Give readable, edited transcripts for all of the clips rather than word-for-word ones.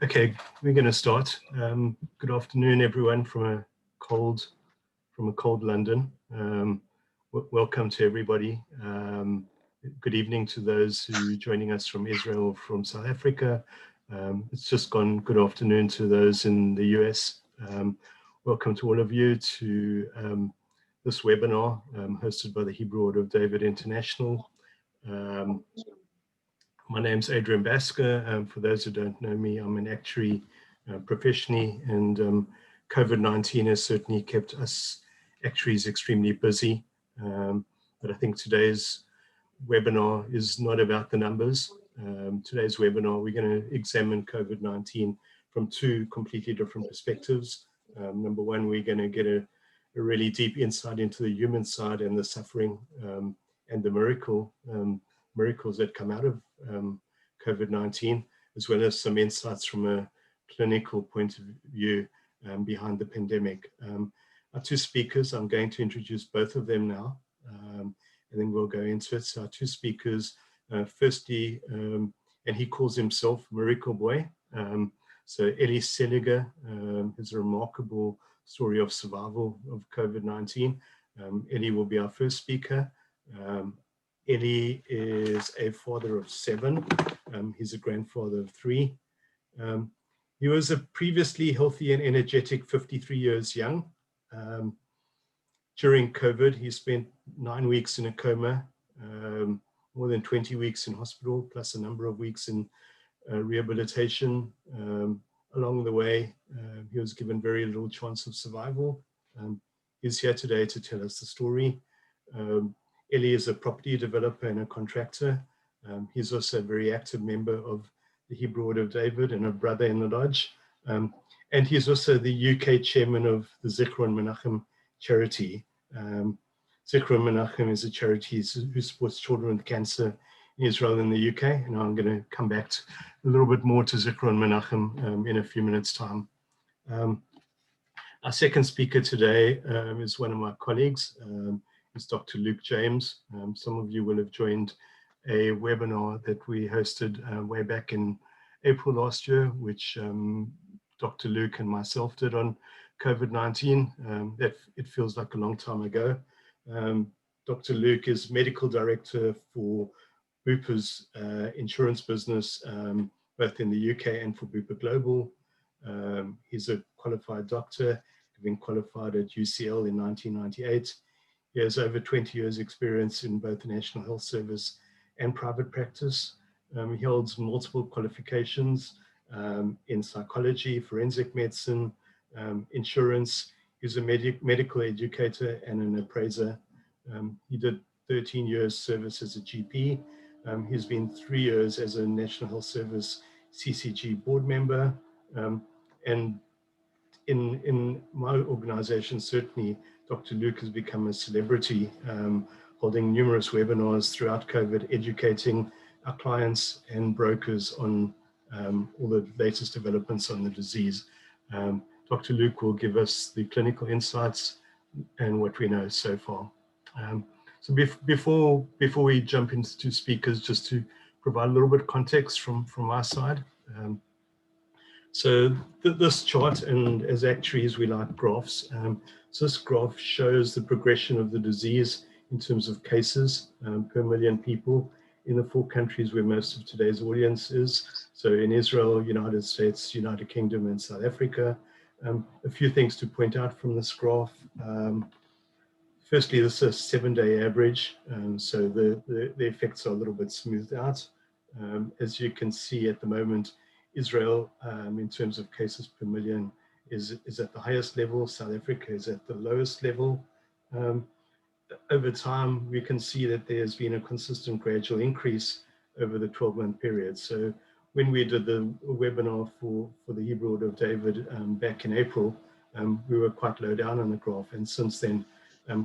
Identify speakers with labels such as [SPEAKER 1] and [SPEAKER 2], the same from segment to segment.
[SPEAKER 1] Okay, we're going to start. Good afternoon, everyone, from a cold London. Welcome to everybody. Good evening to those who are joining us from Israel or from South Africa. It's just gone good afternoon to those in the US. Welcome to all of you to this webinar hosted by the Hebrew Order of David International. My name's Adrian Basker. For those who don't know me, I'm an actuary professionally, and COVID-19 has certainly kept us actuaries extremely busy. But I think today's webinar is not about the numbers. Today's webinar, we're going to examine COVID-19 from two completely different perspectives. Number one, we're going to get a really deep insight into the human side and the suffering and the miracles that come out of COVID-19, as well as some insights from a clinical point of view behind the pandemic. Our two speakers, I'm going to introduce both of them now, and then we'll go into it. So our two speakers, firstly, and he calls himself Miracle Boy. So Eli Seliger has a remarkable story of survival of COVID-19. Eli will be our first speaker. Eli is a father of 7. He's a grandfather of 3. He was a previously healthy and energetic 53 years young. During COVID, he spent 9 weeks in a coma, more than 20 weeks in hospital, plus a number of weeks in rehabilitation. Along the way, he was given very little chance of survival. He's here today to tell us the story. Eli is a property developer and a contractor. He's also a very active member of the Hebrew Order of David and a brother in the lodge. And he's also the UK chairman of the Zichron Menachem charity. Zichron Menachem is a charity who supports children with cancer in Israel and the UK. And I'm going to come back a little bit more to Zichron Menachem in a few minutes' time. Our second speaker today is one of my colleagues. It's Dr. Luke James. Some of you will have joined a webinar that we hosted way back in April last year, which Dr. Luke and myself did on COVID-19. It feels like a long time ago. Dr. Luke is medical director for Bupa's insurance business, both in the UK and for Bupa Global. He's a qualified doctor, having qualified at UCL in 1998. He has over 20 years experience in both the National Health Service and private practice. He holds multiple qualifications in psychology, forensic medicine, insurance. He's a medical educator and an appraiser. He did 13 years service as a GP. He's been 3 years as a National Health Service CCG board member. And in my organization, certainly, Dr. Luke has become a celebrity, holding numerous webinars throughout COVID, educating our clients and brokers on all the latest developments on the disease. Dr. Luke will give us the clinical insights and what we know so far. So before we jump into speakers, just to provide a little bit of context from our side. So this chart, and as actuaries we like graphs, so this graph shows the progression of the disease in terms of cases per million people in the 4 countries where most of today's audience is. So in Israel, United States, United Kingdom, and South Africa. A few things to point out from this graph. Firstly, this is a 7-day average, so the effects are a little bit smoothed out. As you can see at the moment, Israel, in terms of cases per million, is at the highest level. South Africa is at the lowest level. Over time, we can see that there's been a consistent gradual increase over the 12-month period. So when we did the webinar for the Hebrew Order of David back in April, we were quite low down on the graph. And since then,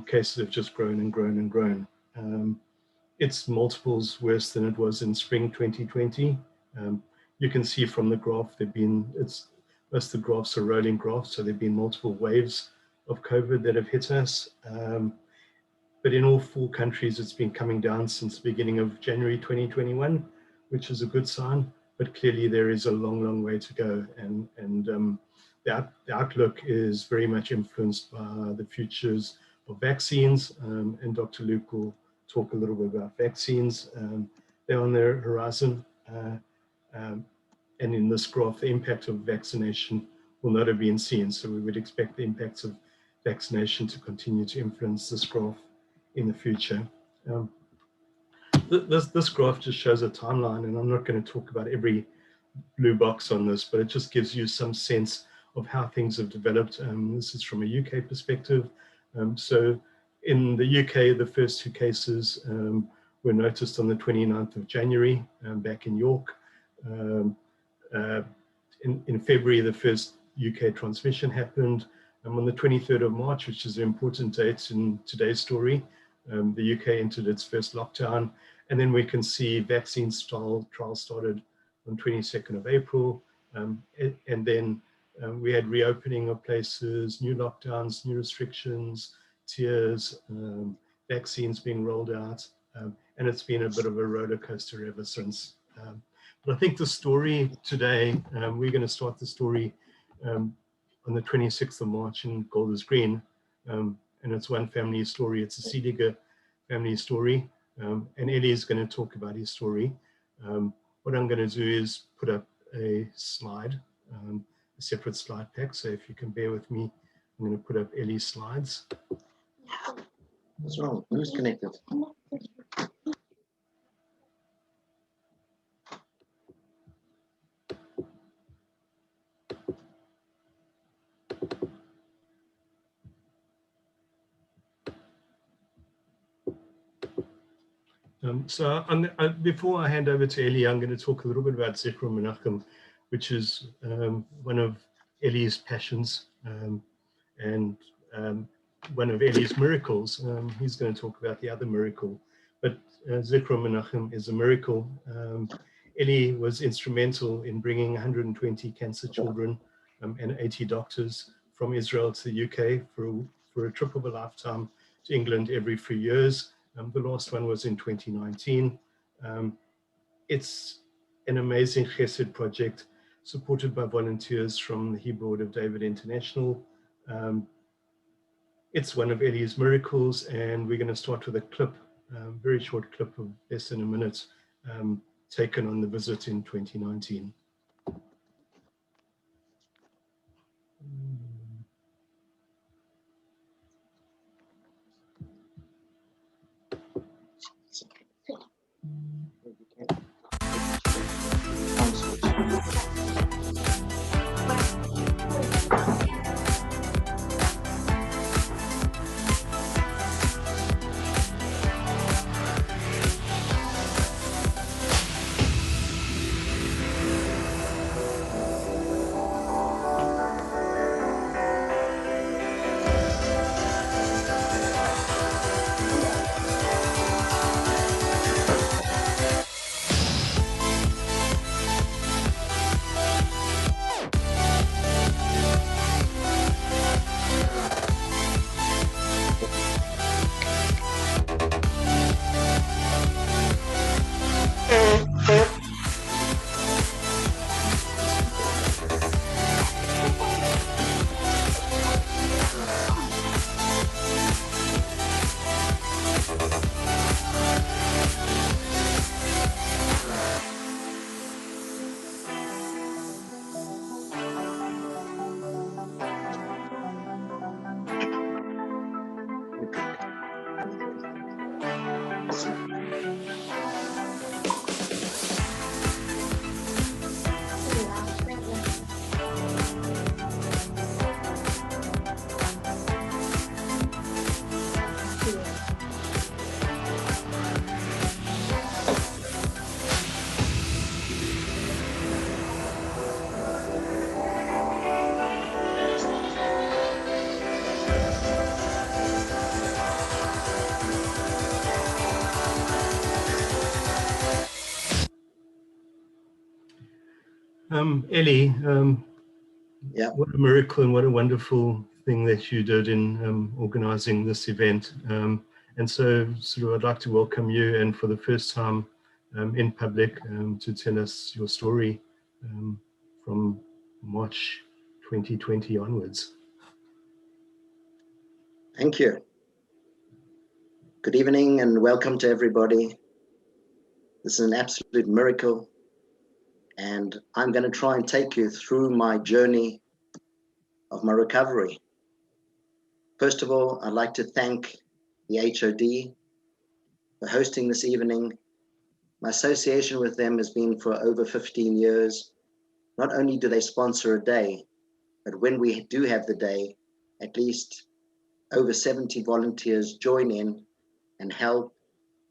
[SPEAKER 1] cases have just grown and grown and grown. It's multiples worse than it was in spring 2020. You can see from the graph, most of the graphs are rolling graphs, so there have been multiple waves of COVID that have hit us. But in all 4 countries, it's been coming down since the beginning of January 2021, which is a good sign. but clearly there is a long, long way to go. And the outlook is very much influenced by the futures of vaccines. And Dr. Luke will talk a little bit about vaccines. They're on the horizon. And in this graph, the impact of vaccination will not have been seen. So we would expect the impacts of vaccination to continue to influence this graph in the future. This graph just shows a timeline, and I'm not going to talk about every blue box on this, but it just gives you some sense of how things have developed. This is from a UK perspective. So in the UK, the first 2 cases were noticed on the 29th of January back in York. In February, the first UK transmission happened. On the 23rd of March, which is an important date in today's story, the UK entered its first lockdown. And then we can see vaccine trials started on 22nd of April. And then we had reopening of places, new lockdowns, new restrictions, tiers, vaccines being rolled out. And it's been a bit of a roller coaster ever since. But I think the story today, we're going to start the story on the 26th of March in Golders Green. And it's one family story. It's a Seliger family story. And Eli is going to talk about his story. What I'm going to do is put up a slide, a separate slide pack. So if you can bear with me, I'm going to put up Eli's slides.
[SPEAKER 2] What's wrong? Who's connected?
[SPEAKER 1] Before I hand over to Eli, I'm going to talk a little bit about Zikr Menachem, which is one of Eli's passions and one of Eli's miracles. He's going to talk about the other miracle, but Zikr Menachem is a miracle. Eli was instrumental in bringing 120 cancer children and 80 doctors from Israel to the UK for a trip of a lifetime to England every 3 years. The last one was in 2019. It's an amazing chesed project supported by volunteers from the Hebrew Order of David International. It's one of Eli's miracles, and we're going to start with a clip, very short clip of less than a minute, taken on the visit in 2019. Eli,
[SPEAKER 2] Yeah.
[SPEAKER 1] what a miracle and what a wonderful thing that you did in organizing this event. And so I'd like to welcome you, and for the first time, in public to tell us your story from March 2020 onwards.
[SPEAKER 2] Thank you. Good evening and welcome to everybody. This is an absolute miracle, and I'm going to try and take you through my journey of my recovery. First of all, I'd like to thank the HOD for hosting this evening. My association with them has been for over 15 years. Not only do they sponsor a day, but when we do have the day, at least over 70 volunteers join in and help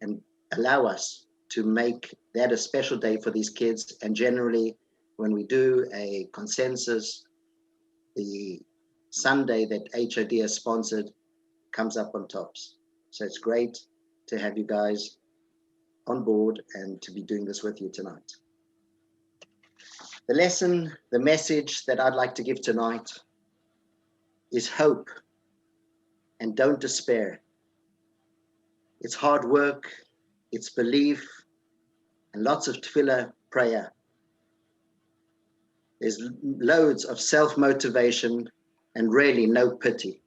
[SPEAKER 2] and allow us to make that a special day for these kids. And generally, when we do a consensus, the Sunday that HOD has sponsored comes up on tops. So it's great to have you guys on board and to be doing this with you tonight. The lesson, the message that I'd like to give tonight is hope and don't despair. It's hard work, it's belief, and lots of tefillah prayer. There's loads of self-motivation and really no pity.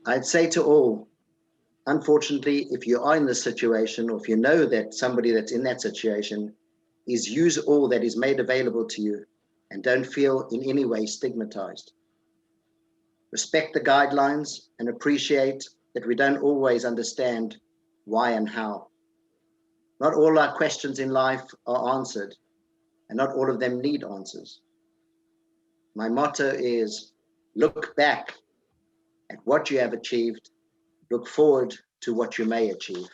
[SPEAKER 2] I'd say to all, unfortunately, if you are in this situation, or if you know that somebody that's in that situation, is use all that is made available to you and don't feel in any way stigmatized. Respect the guidelines and appreciate that we don't always understand why and how. Not all our questions in life are answered, and not all of them need answers. My motto is, look back at what you have achieved, look forward to what you may achieve.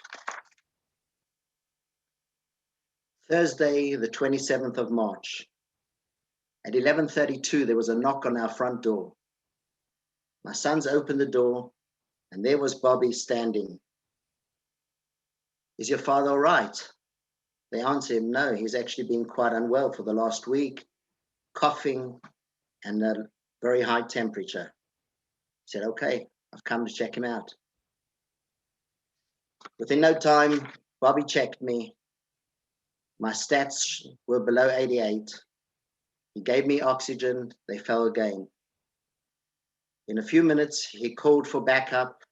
[SPEAKER 2] Thursday, the 27th of March, at 11:32, there was a knock on our front door. My sons opened the door, and there was Bobby standing. Is your father all right? They answered him, no, he's actually been quite unwell for the last week, coughing and a very high temperature. He said, okay, I've come to check him out. Within no time, Bobby checked me. My stats were below 88. He gave me oxygen, they fell again. In a few minutes, he called for backup,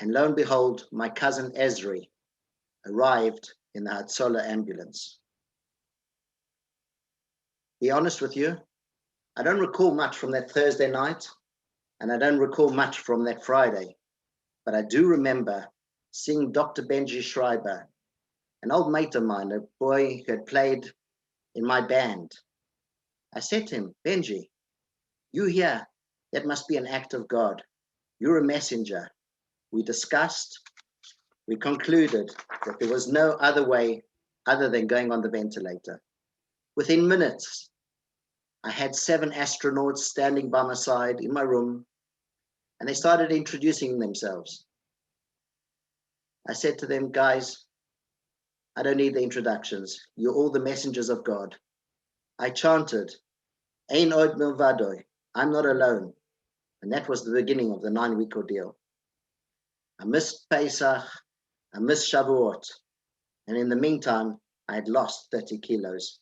[SPEAKER 2] and lo and behold, my cousin Esri arrived in the Hatzola ambulance. Be honest with you, I don't recall much from that Thursday night, and I don't recall much from that Friday, but I do remember seeing Dr. Benji Schreiber, an old mate of mine, a boy who had played in my band. I said to him, Benji, you here, that must be an act of God. You're a messenger. We discussed, we concluded that there was no other way other than going on the ventilator. Within minutes, I had 7 astronauts standing by my side in my room, and they started introducing themselves. I said to them, guys, I don't need the introductions. You're all the messengers of God. I chanted, Ein od milvadoi, I'm not alone. And that was the beginning of the 9-week ordeal. I missed Pesach, I missed Shavuot, and in the meantime, I had lost 30 kilos.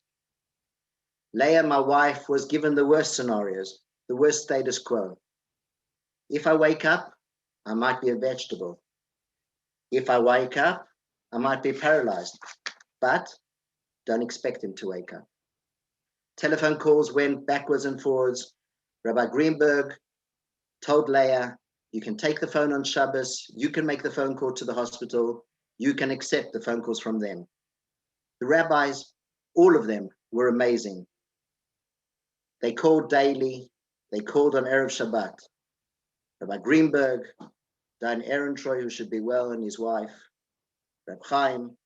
[SPEAKER 2] Leah, my wife, was given the worst scenarios, the worst status quo. If I wake up, I might be a vegetable. If I wake up, I might be paralyzed, but don't expect him to wake up. Telephone calls went backwards and forwards. Rabbi Greenberg told Leah, you can take the phone on Shabbos, you can make the phone call to the hospital, you can accept the phone calls from them. The rabbis, all of them, were amazing. They called daily, they called on Erev Shabbat. Rabbi Greenberg, Dan Ehrentreu, who should be well, and his wife, Reb Chaim,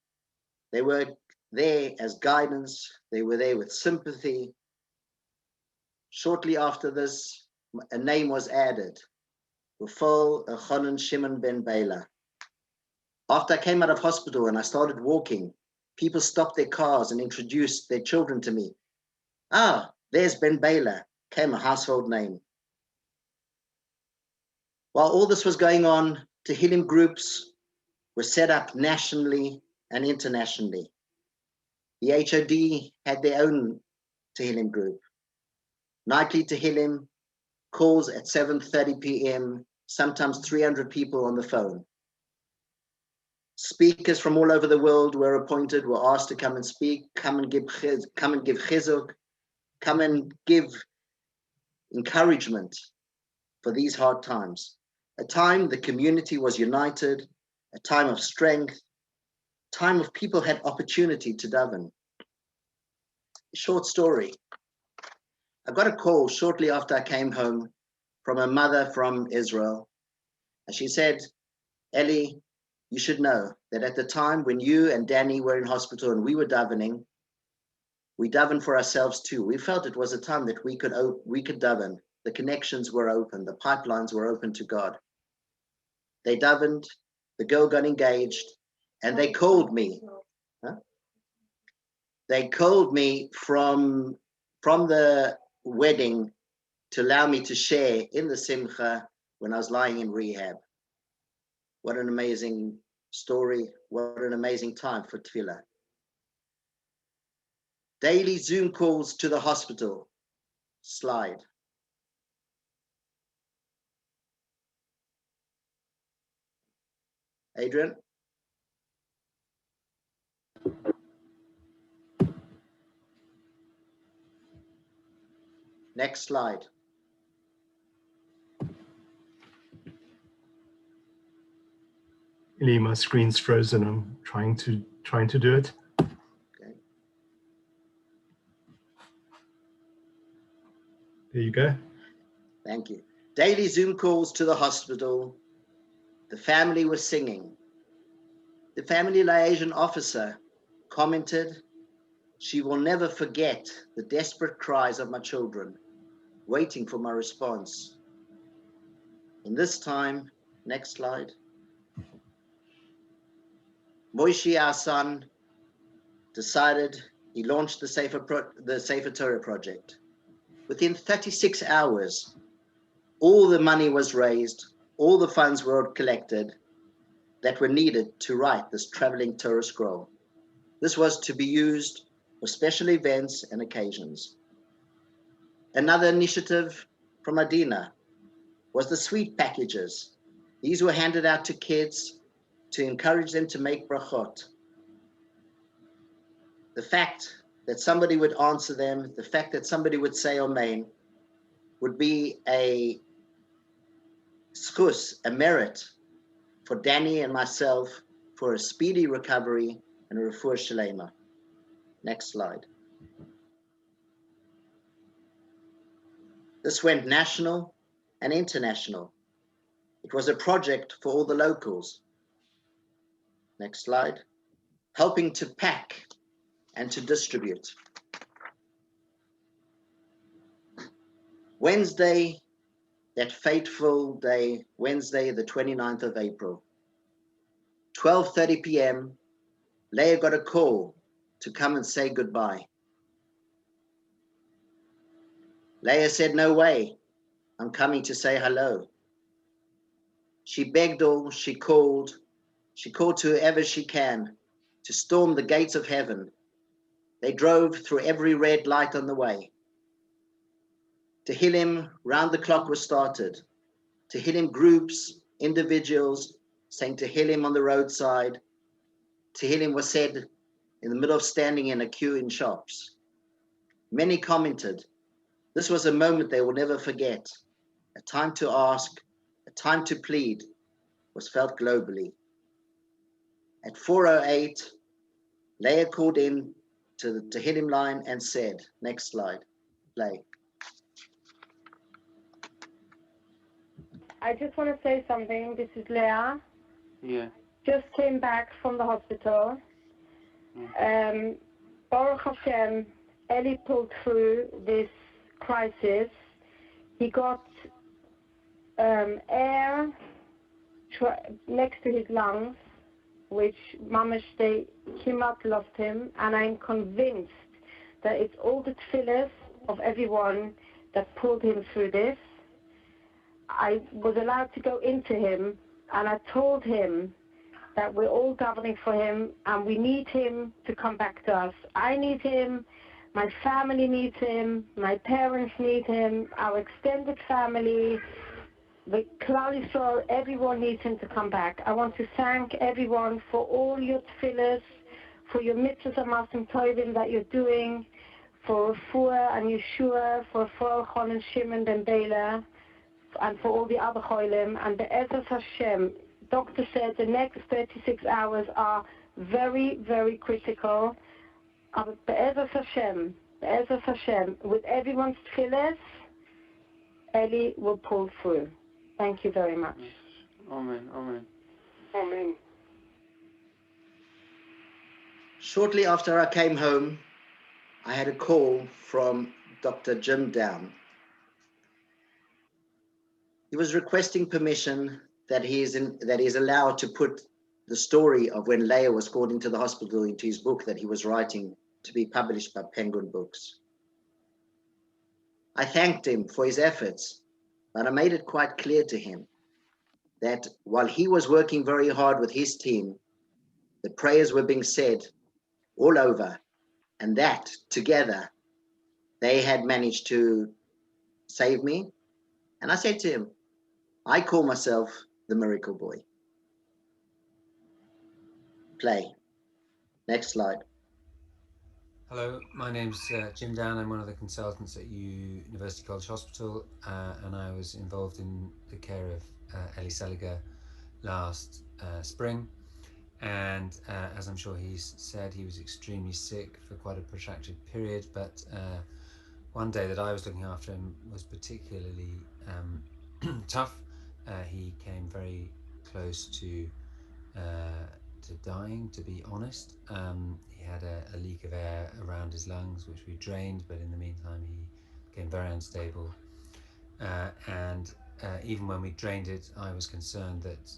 [SPEAKER 2] they were there as guidance, they were there with sympathy. Shortly after this, a name was added, Rafal Elchanan Shimon ben Bela. After I came out of hospital and I started walking, people stopped their cars and introduced their children to me. Ah, there's Ben Bela, came a household name. While all this was going on, Tehillim groups were set up nationally and internationally. The HOD had their own Tehillim group. Nightly Tehillim, calls at 7:30 p.m., sometimes 300 people on the phone. Speakers from all over the world were appointed, were asked to come and speak, come and give chizuk, come and give encouragement for these hard times. A time the community was united, a time of strength, a time of people had opportunity to daven. A short story. I got a call shortly after I came home from a mother from Israel. And she said, Eli, you should know that at the time when you and Danny were in hospital and we were davening, we davened for ourselves too. We felt it was a time that we could daven. The connections were open. The pipelines were open to God. They davened, the girl got engaged, and they called me. Huh? They called me from the wedding to allow me to share in the simcha when I was lying in rehab. What an amazing story. What an amazing time for tefillah. Daily Zoom calls to the hospital. Slide. Adrian? Next slide.
[SPEAKER 1] Eli, my screen's frozen. I'm trying to do it.
[SPEAKER 2] Okay.
[SPEAKER 1] There you go.
[SPEAKER 2] Thank you. Daily Zoom calls to the hospital. The family was singing. The family liaison officer commented, she will never forget the desperate cries of my children, waiting for my response. In this time, next slide, Moishi, our son, decided he launched the Sefer Torah project. Within 36 hours, all the money was raised, all the funds were collected that were needed to write this traveling Torah scroll. This was to be used for special events and occasions. Another initiative from Adina was the sweet packages. These were handed out to kids to encourage them to make brachot. The fact that somebody would answer them, the fact that somebody would say Amen, would be a schus, a merit for Danny and myself for a speedy recovery and a refuah shalema. Next slide. This went national and international. It was a project for all the locals. Next slide. Helping to pack and to distribute. Wednesday, that fateful day, Wednesday, the 29th of April, 12:30 p.m., Leah got a call to come and say goodbye. Leah said, no way, I'm coming to say hello. She begged all, she called to whoever she can to storm the gates of heaven. They drove through every red light on the way. Tehillim round the clock was started. Tehillim groups, individuals saying Tehillim on the roadside. Tehillim was said in the middle of standing in a queue in shops. Many commented, this was a moment they will never forget. A time to ask, a time to plead was felt globally. At 4:08, Leah called in to the Tehillim line and said, next slide, play.
[SPEAKER 3] I just want to say something. This is Leah.
[SPEAKER 4] Yeah.
[SPEAKER 3] Just came back from the hospital. Baruch Hashem, Eli pulled through this crisis. He got air next to his lungs, which mamash, they kimat lost him, and I'm convinced that it's all the tefillahs of everyone that pulled him through this. I was allowed to go into him, and I told him that we're all governing for him, and we need him to come back to us. I need him, my family needs him, my parents need him, our extended family, the Klal Yisrael, everyone needs him to come back. I want to thank everyone for all your tefillas, for your mitzvahs and masim tovim that you're doing, for Refuah and Yeshua, for Chol and Shimon ben Bela, and for all the other cholim. And the Be'ezus Hashem, doctor said the next 36 hours are very, very critical. Be'ezus Hashem, with everyone's tefillas, Eli will pull through. Thank you very much.
[SPEAKER 4] Amen. Amen.
[SPEAKER 3] Amen.
[SPEAKER 2] Shortly after I came home, I had a call from Dr. Jim Down. He was requesting permission that he is allowed to put the story of when Leah was called into the hospital into his book that he was writing to be published by Penguin Books. I thanked him for his efforts, but I made it quite clear to him that while he was working very hard with his team, the prayers were being said all over, and that together they had managed to save me. And I said to him, I call myself the miracle boy. Play. Next slide.
[SPEAKER 5] Hello, my name's Jim Down. I'm one of the consultants at University College Hospital, and I was involved in the care of Eli Seliger last spring. And as I'm sure he's said, he was extremely sick for quite a protracted period, but one day that I was looking after him was particularly tough. He came very close to dying, to be honest. He had a leak of air around his lungs, which we drained, but in the meantime he became very unstable. And even when we drained it, I was concerned that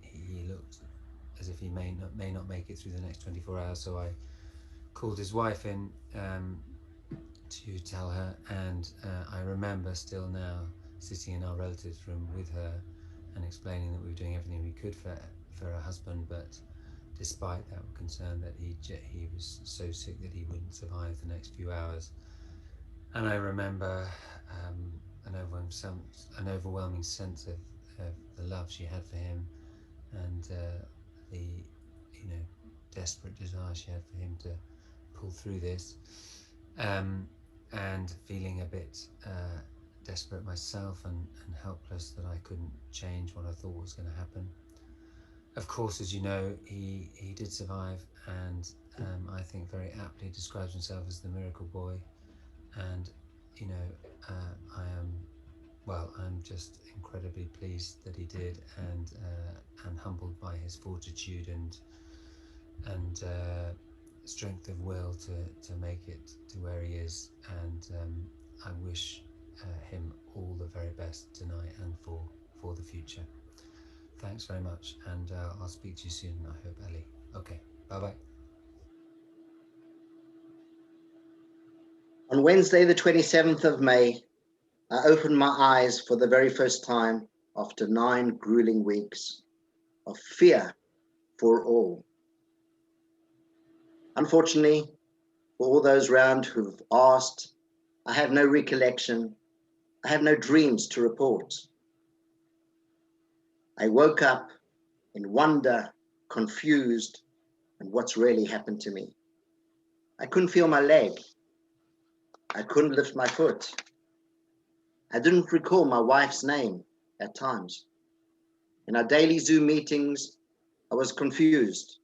[SPEAKER 5] he looked as if he may not make it through the next 24 hours. So I called his wife in to tell her, and I remember still now sitting in our relatives' room with her and explaining that we were doing everything we could for her husband, but despite that, we're concerned that he was so sick that he wouldn't survive the next few hours. And I remember an overwhelming sense of the love she had for him, and the desperate desire she had for him to pull through this, and feeling a bit desperate myself and helpless that I couldn't change what I thought was going to happen. Of course, as you know, he did survive, and I think very aptly describes himself as the miracle boy. And I'm just incredibly pleased that he did, and humbled by his fortitude and strength of will to make it to where he is. And I wish him all the very best tonight and for the future. Thanks very much, and I'll speak to you soon, I hope, Eli. Okay, bye-bye.
[SPEAKER 2] On Wednesday, the 27th of May, I opened my eyes for the very first time after 9 grueling weeks of fear for all. Unfortunately, for all those round who've asked, I have no recollection. I have no dreams to report. I woke up in wonder, confused, and what's really happened to me. I couldn't feel my leg. I couldn't lift my foot. I didn't recall my wife's name at times. In our daily Zoom meetings, I was confused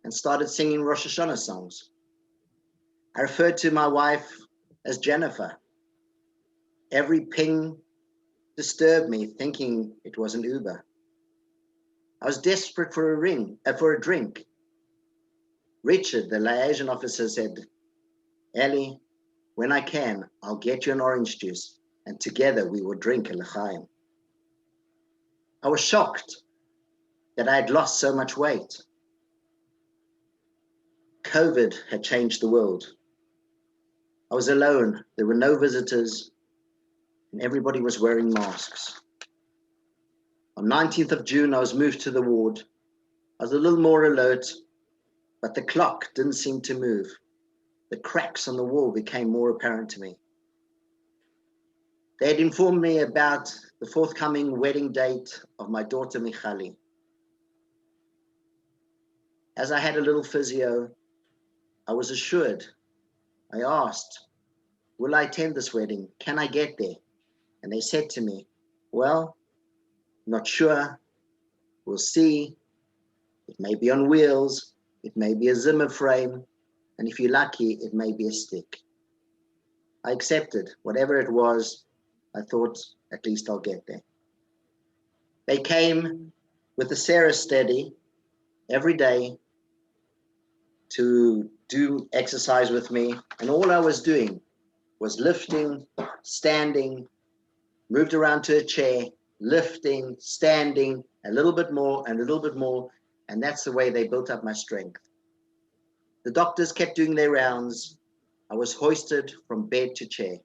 [SPEAKER 2] and started singing Rosh Hashanah songs. I referred to my wife as Jennifer. Every ping disturbed me, thinking it was an Uber. I was desperate for a drink. Richard, the liaison officer, said, Eli, when I can, I'll get you an orange juice, and together we will drink a l'chaim. I was shocked that I had lost so much weight. COVID had changed the world. I was alone. There were no visitors, and everybody was wearing masks. On 19th of June, I was moved to the ward, I was a little more alert, but the clock didn't seem to move. The cracks on the wall became more apparent to me. They had informed me about the forthcoming wedding date of my daughter Michali. As I had a little physio, I was assured. I asked, will I attend this wedding? Can I get there? And they said to me, well, not sure. We'll see. It may be on wheels. It may be a Zimmer frame. And if you're lucky, it may be a stick. I accepted. Whatever it was, I thought, at least I'll get there. They came with the Sarah Steady every day to do exercise with me. And all I was doing was lifting, standing, moved around to a chair, lifting, standing, a little bit more and a little bit more. And that's the way they built up my strength. The doctors kept doing their rounds. I was hoisted from bed to chair.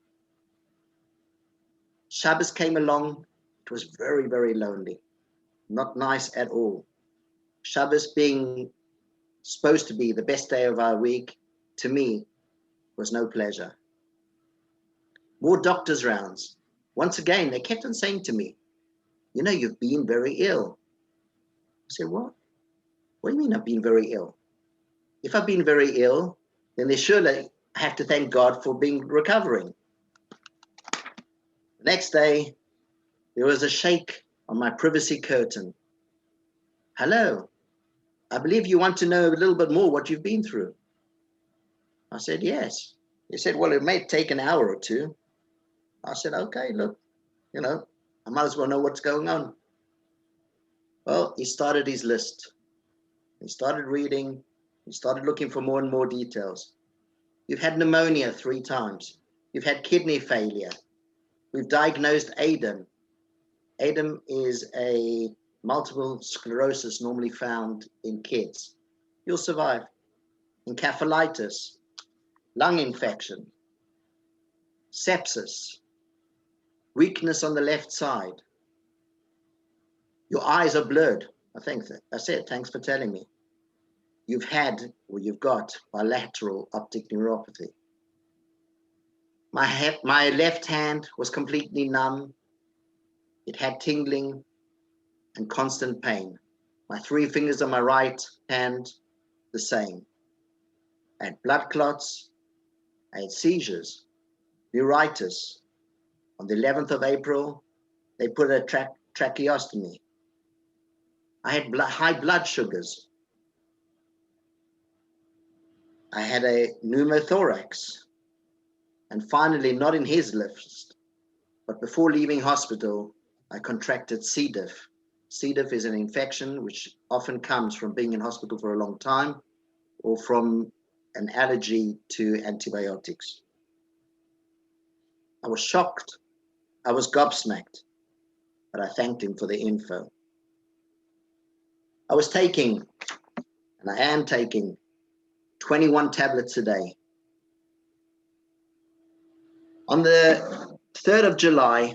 [SPEAKER 2] Shabbos came along. It was very, very lonely. Not nice at all. Shabbos being supposed to be the best day of our week, to me, was no pleasure. More doctors' rounds. Once again, they kept on saying to me, you know, you've been very ill. I said, what? What do you mean I've been very ill? If I've been very ill, then they surely have to thank God for recovering. The next day, there was a shake on my privacy curtain. Hello, I believe you want to know a little bit more what you've been through. I said, yes. He said, well, it may take an hour or two. I said, okay, look, you know, I might as well know what's going on. Well, he started his list. He started reading. He started looking for more and more details. You've had pneumonia 3 times. You've had kidney failure. We've diagnosed ADEM. ADEM is a multiple sclerosis normally found in kids. You'll survive. Encephalitis, lung infection, sepsis, weakness on the left side. Your eyes are blurred. That's it. Thanks for telling me. You've got bilateral optic neuropathy. My left hand was completely numb. It had tingling and constant pain. My 3 fingers on my right hand, the same. I had blood clots. I had seizures, neuritis. On the 11th of April, they put a tracheostomy. I had high blood sugars. I had a pneumothorax. And finally, not in his list, but before leaving hospital, I contracted C. diff. C. diff is an infection which often comes from being in hospital for a long time or from an allergy to antibiotics. I was shocked. I was gobsmacked, but I thanked him for the info. I was taking, and I am taking, 21 tablets a day. On the 3rd of July,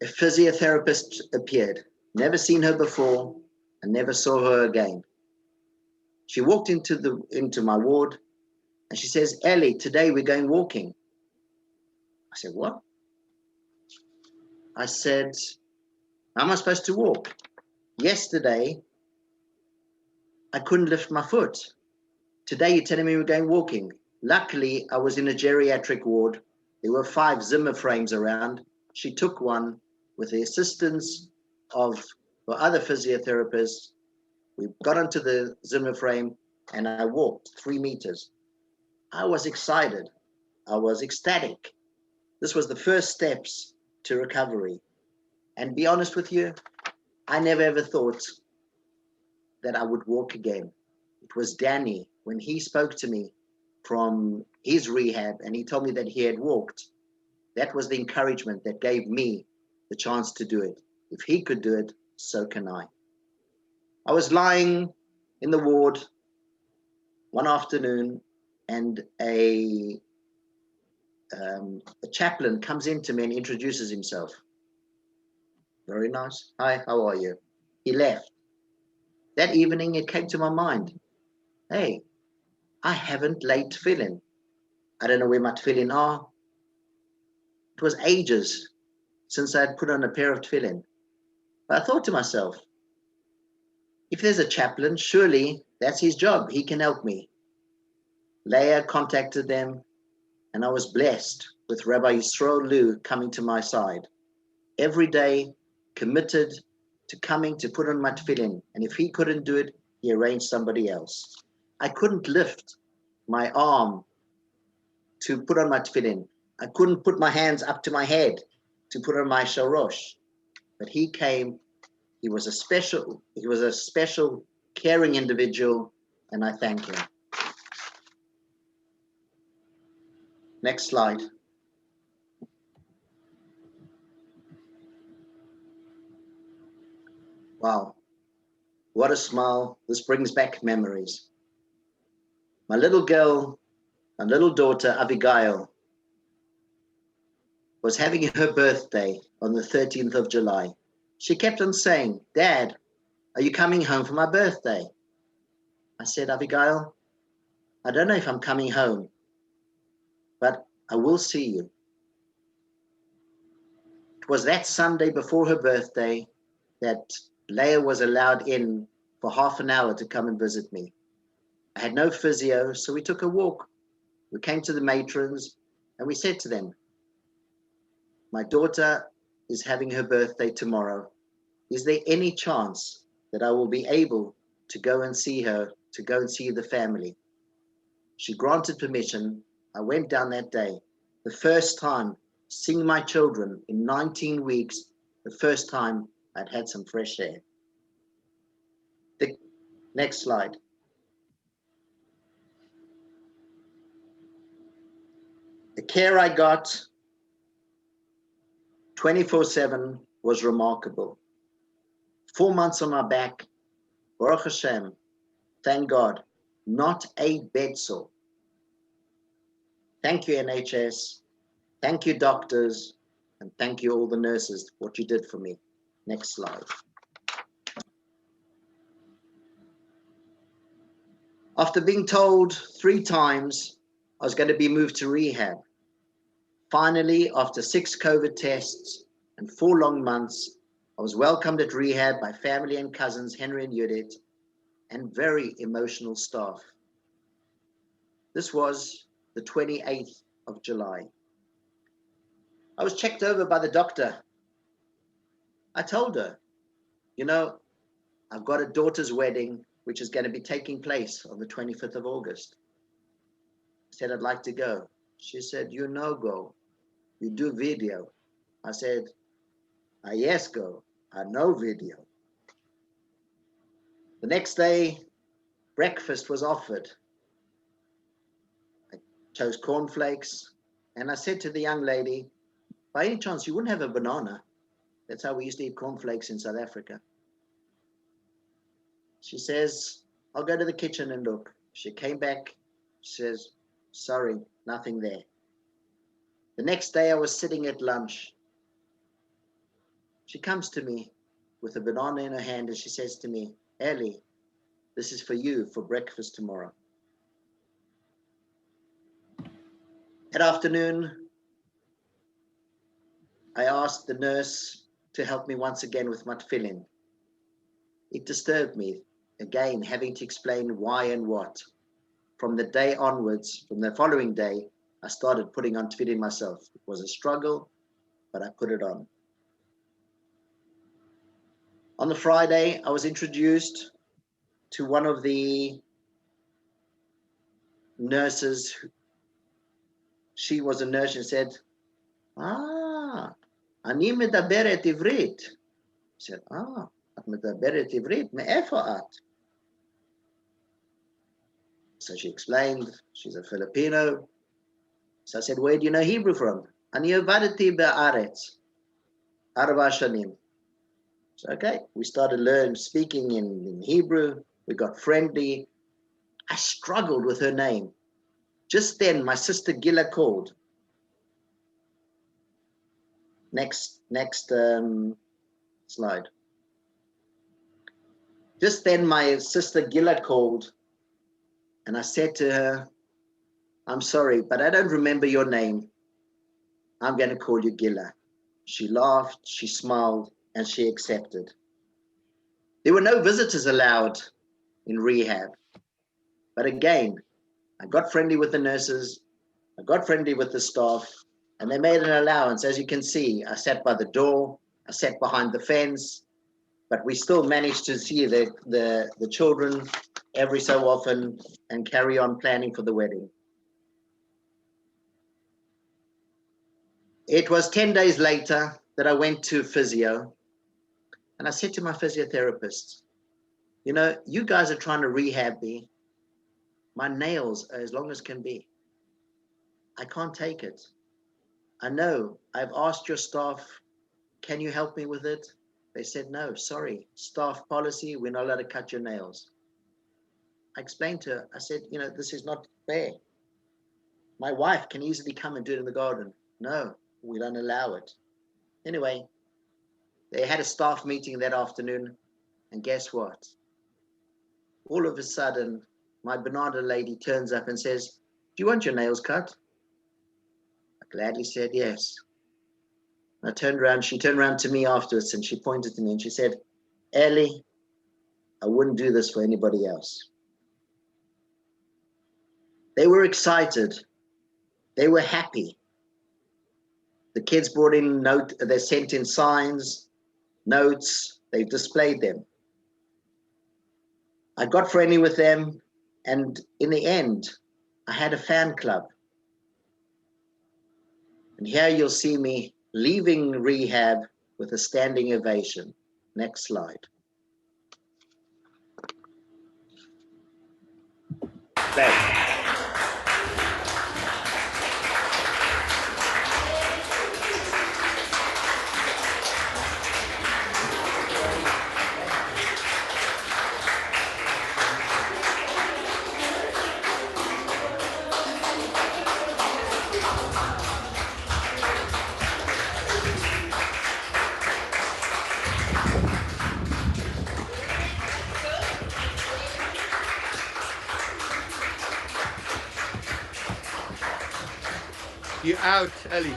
[SPEAKER 2] a physiotherapist appeared. Never seen her before and never saw her again. She walked into my ward and she says, Eli, today we're going walking. I said, what? I said, how am I supposed to walk? Yesterday, I couldn't lift my foot. Today, you're telling me we're going walking. Luckily, I was in a geriatric ward. There were 5 Zimmer frames around. She took one with the assistance of other physiotherapists. We got onto the Zimmer frame and I walked 3 meters. I was excited. I was ecstatic. This was the first steps to recovery. And be honest with you, I never ever thought that I would walk again. It was Danny, when he spoke to me from his rehab and he told me that he had walked, that was the encouragement that gave me the chance to do it. If he could do it, so can I. I was lying in the ward one afternoon and a chaplain comes in to me and introduces himself. Very nice. Hi, how are you? He left. that evening it came to my mind, hey, I haven't laid tefillin. I don't know where my tefillin are. It was ages since I had put on a pair of tefillin. But I thought to myself, if there's a chaplain, surely that's his job. He can help me. Leah contacted them, and I was blessed with Rabbi Yisrael Liu coming to my side. Every day, committed to coming to put on my tefillin. And if he couldn't do it, he arranged somebody else. I couldn't lift my arm to put on my tefillin. I couldn't put my hands up to my head to put on my shalosh. But he came. He was a special, caring individual, and I thank him. Next slide. Wow, what a smile. This brings back memories. My little girl, my little daughter, Abigail, was having her birthday on the 13th of July. She kept on saying, Dad, are you coming home for my birthday? I said, Abigail, I don't know if I'm coming home, but I will see you. It was that Sunday before her birthday that Leah was allowed in for half an hour to come and visit me. I had no physio, so we took a walk. We came to the matrons and we said to them, my daughter is having her birthday tomorrow. Is there any chance that I will be able to go and see her, to go and see the family? She granted permission. I went down that day. The first time seeing my children in 19 weeks, the first time I'd had some fresh air. The next slide. The care I got 24/7 was remarkable. 4 months on my back, Baruch Hashem, thank God, not a bed sore. Thank you, NHS. Thank you, doctors. And thank you, all the nurses, what you did for me. Next slide. After being told 3 times I was going to be moved to rehab, finally, after 6 COVID tests and 4 long months, I was welcomed at rehab by family and cousins, Henry and Judith, and very emotional staff. This was the 28th of July. I was checked over by the doctor. I told her, you know, I've got a daughter's wedding, which is going to be taking place on the 25th of August. I said, I'd like to go. She said, you no go. You do video. I said, yes, go. I know video. The next day, breakfast was offered. I chose cornflakes. And I said to the young lady, by any chance, you wouldn't have a banana? That's how we used to eat cornflakes in South Africa. She says, I'll go to the kitchen and look. She came back. She says, sorry, nothing there. The next day I was sitting at lunch. She comes to me with a banana in her hand and she says to me, Eli, this is for you for breakfast tomorrow. That afternoon, I asked the nurse to help me once again with my tefillin. It disturbed me, again, having to explain why and what. From the day onwards, from the following day, I started putting on tefillin myself. It was a struggle, but I put it on. On the Friday, I was introduced to one of the nurses. She was a nurse and said, אני מדברת עברית. I said, את מדברת עברית? מאיפה את? So she explained, she's a Filipino. So I said, where do you know Hebrew from? אני עבדתי בארץ 4 שנים. So okay, we started speaking in Hebrew. We got friendly. I struggled with her name. Just then, my sister Gila called. Next slide. Just then my sister Gilla called, and I said to her, I'm sorry, but I don't remember your name. I'm going to call you Gilla. She laughed, she smiled, and she accepted. There were no visitors allowed in rehab. But again, I got friendly with the nurses, I got friendly with the staff, and they made an allowance. As you can see, I sat by the door, I sat behind the fence, but we still managed to see the children every so often and carry on planning for the wedding. It was 10 days later that I went to physio, and I said to my physiotherapist, you know, you guys are trying to rehab me. My nails are as long as can be. I can't take it. I know I've asked your staff, can you help me with it? They said, no, sorry, staff policy, we're not allowed to cut your nails. I explained to her, I said, you know, this is not fair. My wife can easily come and do it in the garden. No, we don't allow it. Anyway, they had a staff meeting that afternoon, and guess what? All of a sudden, my Bernarda lady turns up and says, do you want your nails cut? I gladly said yes. I turned around, she turned around to me afterwards and she pointed to me and she said, Eli, I wouldn't do this for anybody else. They were excited. They were happy. The kids brought in they sent in signs, notes, they displayed them. I got friendly with them, and in the end, I had a fan club. And here you'll see me leaving rehab with a standing ovation. Next slide. Back.
[SPEAKER 4] You out, Ellie.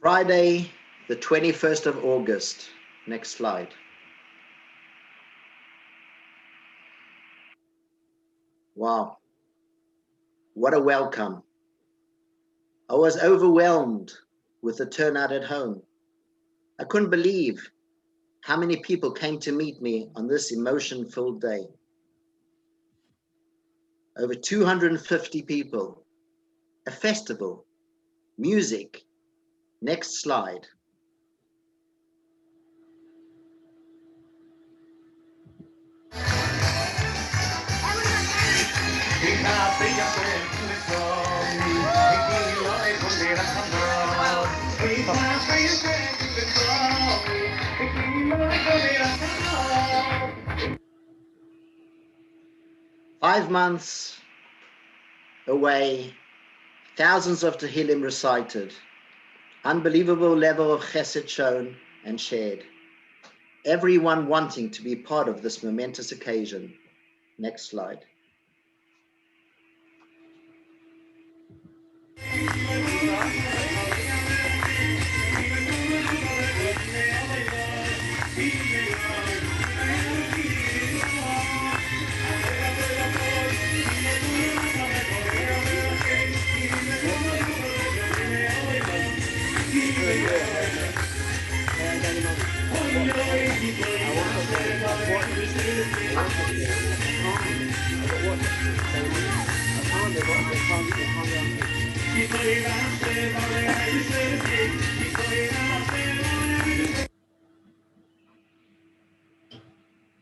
[SPEAKER 2] Friday, the 21st of August. Next slide. Wow. What a welcome. I was overwhelmed with the turnout at home. I couldn't believe how many people came to meet me on this emotion-filled day. Over 250 people, a festival, music. Next slide. Five months away, thousands of Tehillim recited, unbelievable level of chesed shown and shared. Everyone wanting to be part of this momentous occasion. Next slide.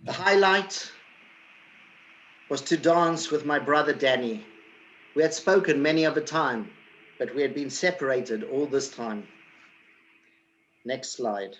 [SPEAKER 2] The highlight was to dance with my brother Danny. We had spoken many of a time, but we had been separated all this time. Next slide.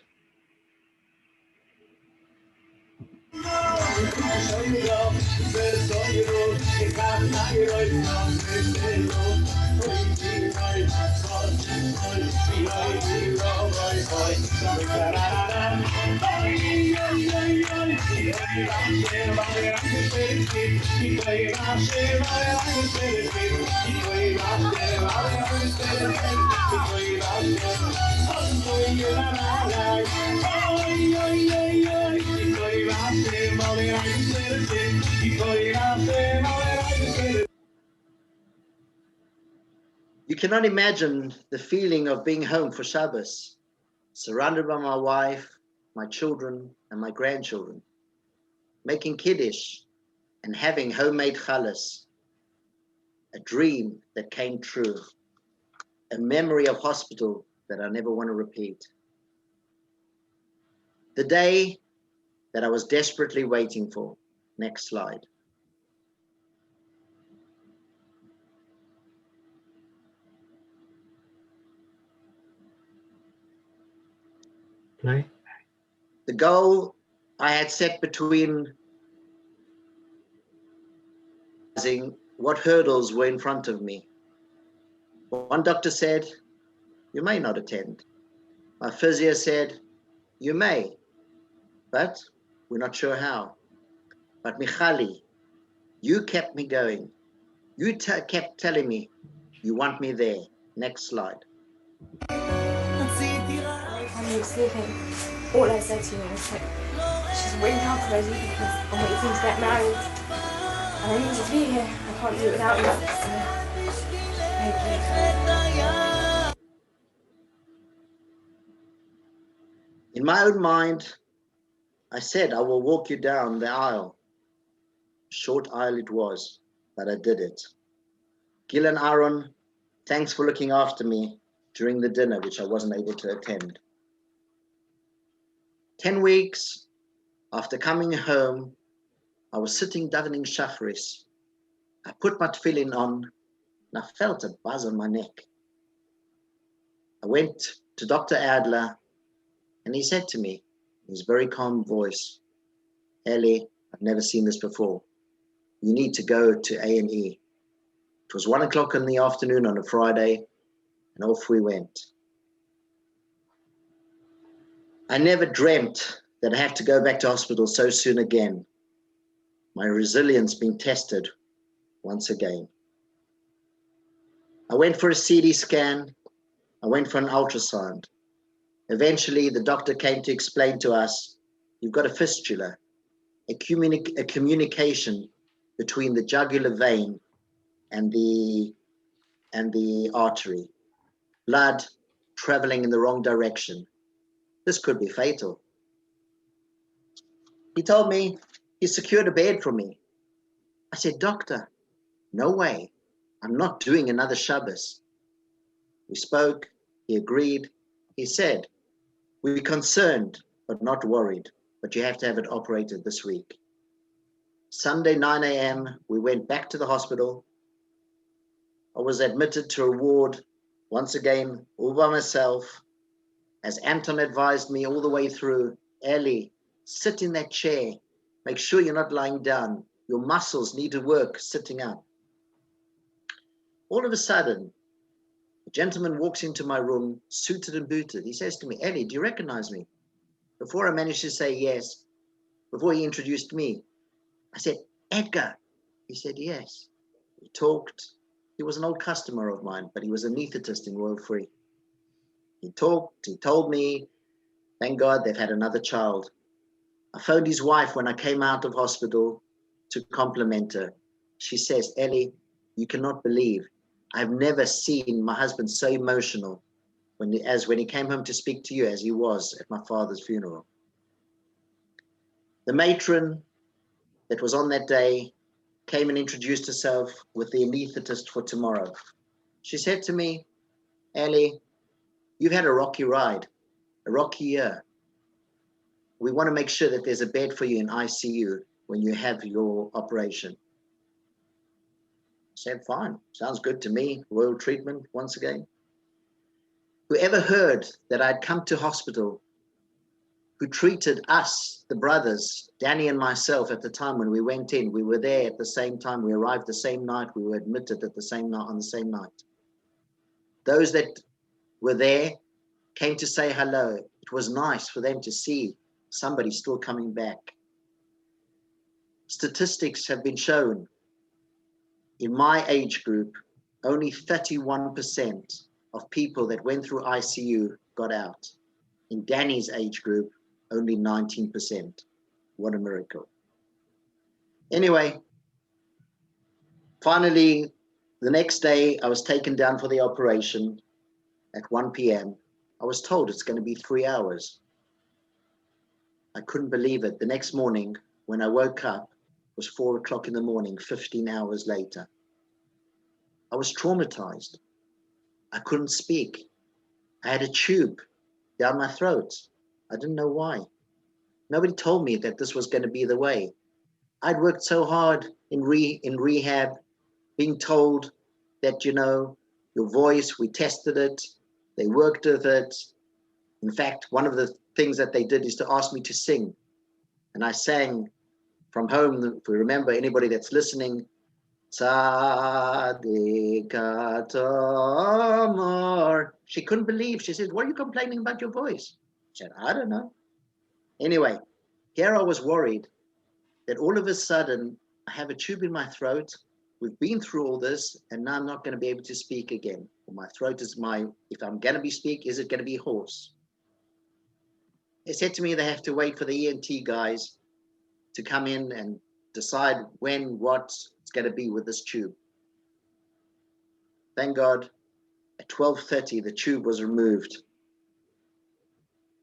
[SPEAKER 2] You cannot imagine the feeling of being home for Shabbos, surrounded by my wife, my children, and my grandchildren, making Kiddush and having homemade challah, a dream that came true, a memory of hospital that I never want to repeat. The day that I was desperately waiting for. Next slide.
[SPEAKER 1] Play.
[SPEAKER 2] The goal I had set between what hurdles were in front of me. One doctor said, you may not attend. My physio said, you may, but we're not sure how. But Michali, you kept me going. You kept telling me you want me there. Next slide.
[SPEAKER 6] When you were sleeping, all I said to you was like, she's way now crazy because I'm waiting to get married. And I need to be here. I can't do it without you. So, thank you.
[SPEAKER 2] In my own mind, I said, I will walk you down the aisle. Short aisle it was, but I did it. Gil and Aaron, thanks for looking after me during the dinner, which I wasn't able to attend. 10 weeks after coming home, I was sitting davening Shacharis. I put my tefillin on and I felt a buzz on my neck. I went to Dr. Adler and he said to me, in his very calm voice, Eli, I've never seen this before. You need to go to A&E. It was 1 o'clock in the afternoon on a Friday and off we went. I never dreamt that I have to go back to hospital so soon again. My resilience being tested once again. I went for a CT scan. I went for an ultrasound. Eventually, the doctor came to explain to us, you've got a fistula, a communication between the jugular vein and the artery. Blood traveling in the wrong direction. This could be fatal. He told me he secured a bed for me. I said, doctor, no way. I'm not doing another Shabbos. We spoke, he agreed. He said, we're concerned, but not worried, but you have to have it operated this week. Sunday, 9 a.m., we went back to the hospital. I was admitted to a ward, once again, all by myself. As Anton advised me all the way through, Eli, sit in that chair. Make sure you're not lying down. Your muscles need to work sitting up. All of a sudden, a gentleman walks into my room, suited and booted. He says to me, Eli, do you recognize me? Before I managed to say yes, before he introduced me, I said, Edgar. He said, yes. We talked. He was an old customer of mine, but he was an anesthetist in Royal Free. He talked, he told me, thank God they've had another child. I phoned his wife when I came out of hospital to compliment her. She says, Ellie, you cannot believe, I've never seen my husband so emotional when he came home to speak to you as he was at my father's funeral. The matron that was on that day came and introduced herself with the anesthetist for tomorrow. She said to me, Ellie, you've had a rocky ride, a rocky year. We want to make sure that there's a bed for you in ICU when you have your operation. I said, fine, sounds good to me. Royal treatment once again. Whoever heard that I'd come to hospital who treated us, the brothers, Danny and myself, at the time when we went in. We were there at the same time. We arrived the same night. We were admitted at the same night, on the same night. Those that were there came to say hello. It was nice for them to see somebody still coming back. Statistics have been shown. In my age group, only 31% of people that went through ICU got out. In Danny's age group, only 19%. What a miracle. Anyway, finally, the next day I was taken down for the operation at 1 p.m. I was told it's going to be 3 hours. I couldn't believe it. The next morning, when I woke up, it was 4 o'clock in the morning, 15 hours later. I was traumatized. I couldn't speak. I had a tube down my throat. I didn't know why. Nobody told me that this was going to be the way. I'd worked so hard in rehab, being told that, you know, your voice, we tested it, they worked with it. In fact, one of the things that they did is to ask me to sing. And I sang from home, if we remember, anybody that's listening, Tzaddik Atamar. She couldn't believe. She said, what are you complaining about your voice? I said, I don't know. Anyway, here I was worried that all of a sudden I have a tube in my throat. We've been through all this, and now I'm not going to be able to speak again. Well, my throat is if I'm going to be speak, is it going to be hoarse? They said to me they have to wait for the ENT guys to come in and decide when, what it's going to be with this tube. Thank God, at 12:30, the tube was removed.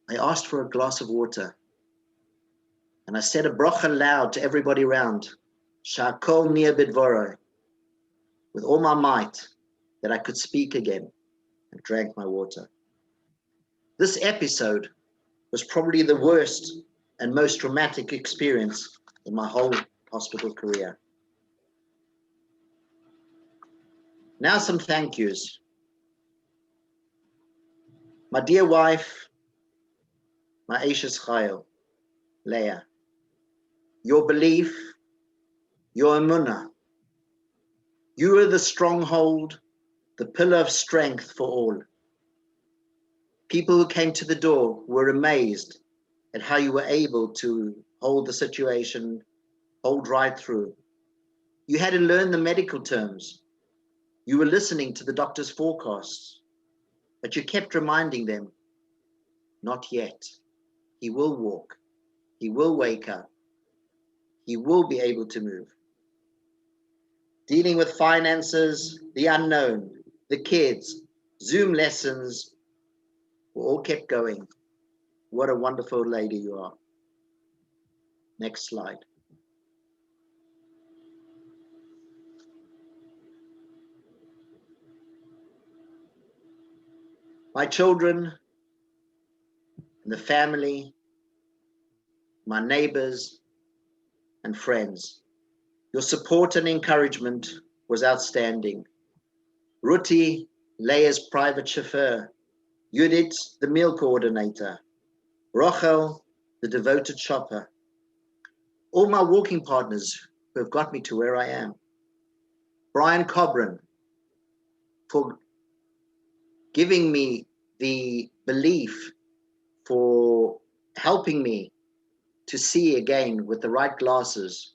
[SPEAKER 2] I asked for a glass of water, and I said a bracha loud to everybody around, Sha'akol niyeh bidvoro, with all my might, that I could speak again, and drank my water. This episode was probably the worst and most traumatic experience in my whole hospital career. Now some thank yous. My dear wife, my Ashes Chayil, Leah, your belief, your emunah, you are the stronghold, the pillar of strength for all. People who came to the door were amazed at how you were able to hold the situation, hold right through. You had to learn the medical terms. You were listening to the doctor's forecasts, but you kept reminding them, not yet. He will walk. He will wake up. He will be able to move. Dealing with finances, the unknown, the kids, Zoom lessons, we all kept going. What a wonderful lady you are. Next slide. My children, and the family, my neighbors and friends, your support and encouragement was outstanding. Ruti, Leah's private chauffeur, Judith, the meal coordinator, Rochel, the devoted shopper, all my walking partners who have got me to where I am. Brian Cobran, for giving me the belief, for helping me to see again with the right glasses.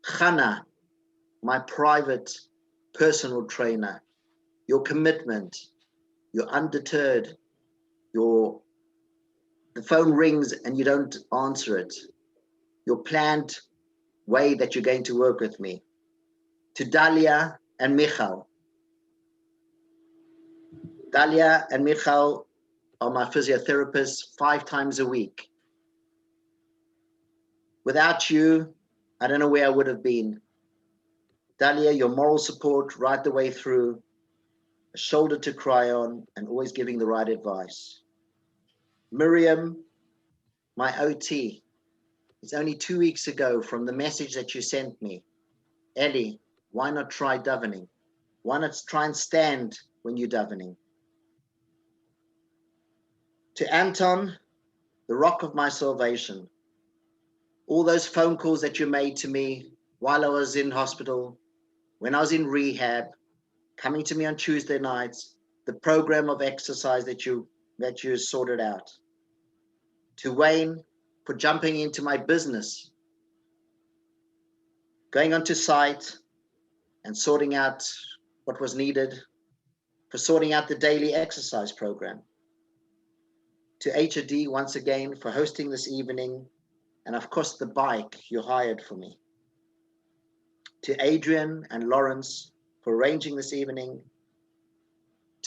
[SPEAKER 2] Chana, my private personal trainer, your commitment, you're undeterred, the phone rings and you don't answer it, your planned way that you're going to work with me. To Dalia and Michal. Dalia and Michal are my physiotherapists 5 times a week. Without you, I don't know where I would have been. Dalia, your moral support right the way through, a shoulder to cry on, and always giving the right advice. Miriam, my OT. It's only 2 weeks ago from the message that you sent me. Eli, why not try davening? Why not try and stand when you're davening? To Anton, the rock of my salvation. All those phone calls that you made to me while I was in hospital, when I was in rehab, coming to me on Tuesday nights, the program of exercise that you sorted out. To Wayne for jumping into my business, going onto site and sorting out what was needed, for sorting out the daily exercise program. To HOD once again for hosting this evening, and of course the bike you hired for me. To Adrian and Lawrence for arranging this evening.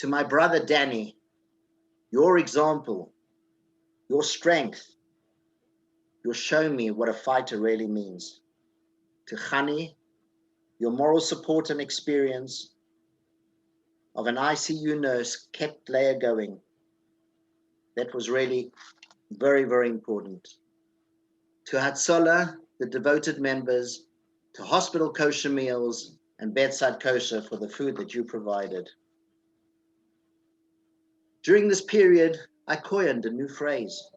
[SPEAKER 2] To my brother Danny, your example, your strength, you're showing me what a fighter really means. To Khani, your moral support and experience of an ICU nurse kept Leia going. That was really very, very important. To Hatzola, the devoted members, to hospital kosher meals and bedside kosher for the food that you provided. During this period, I coined a new phrase.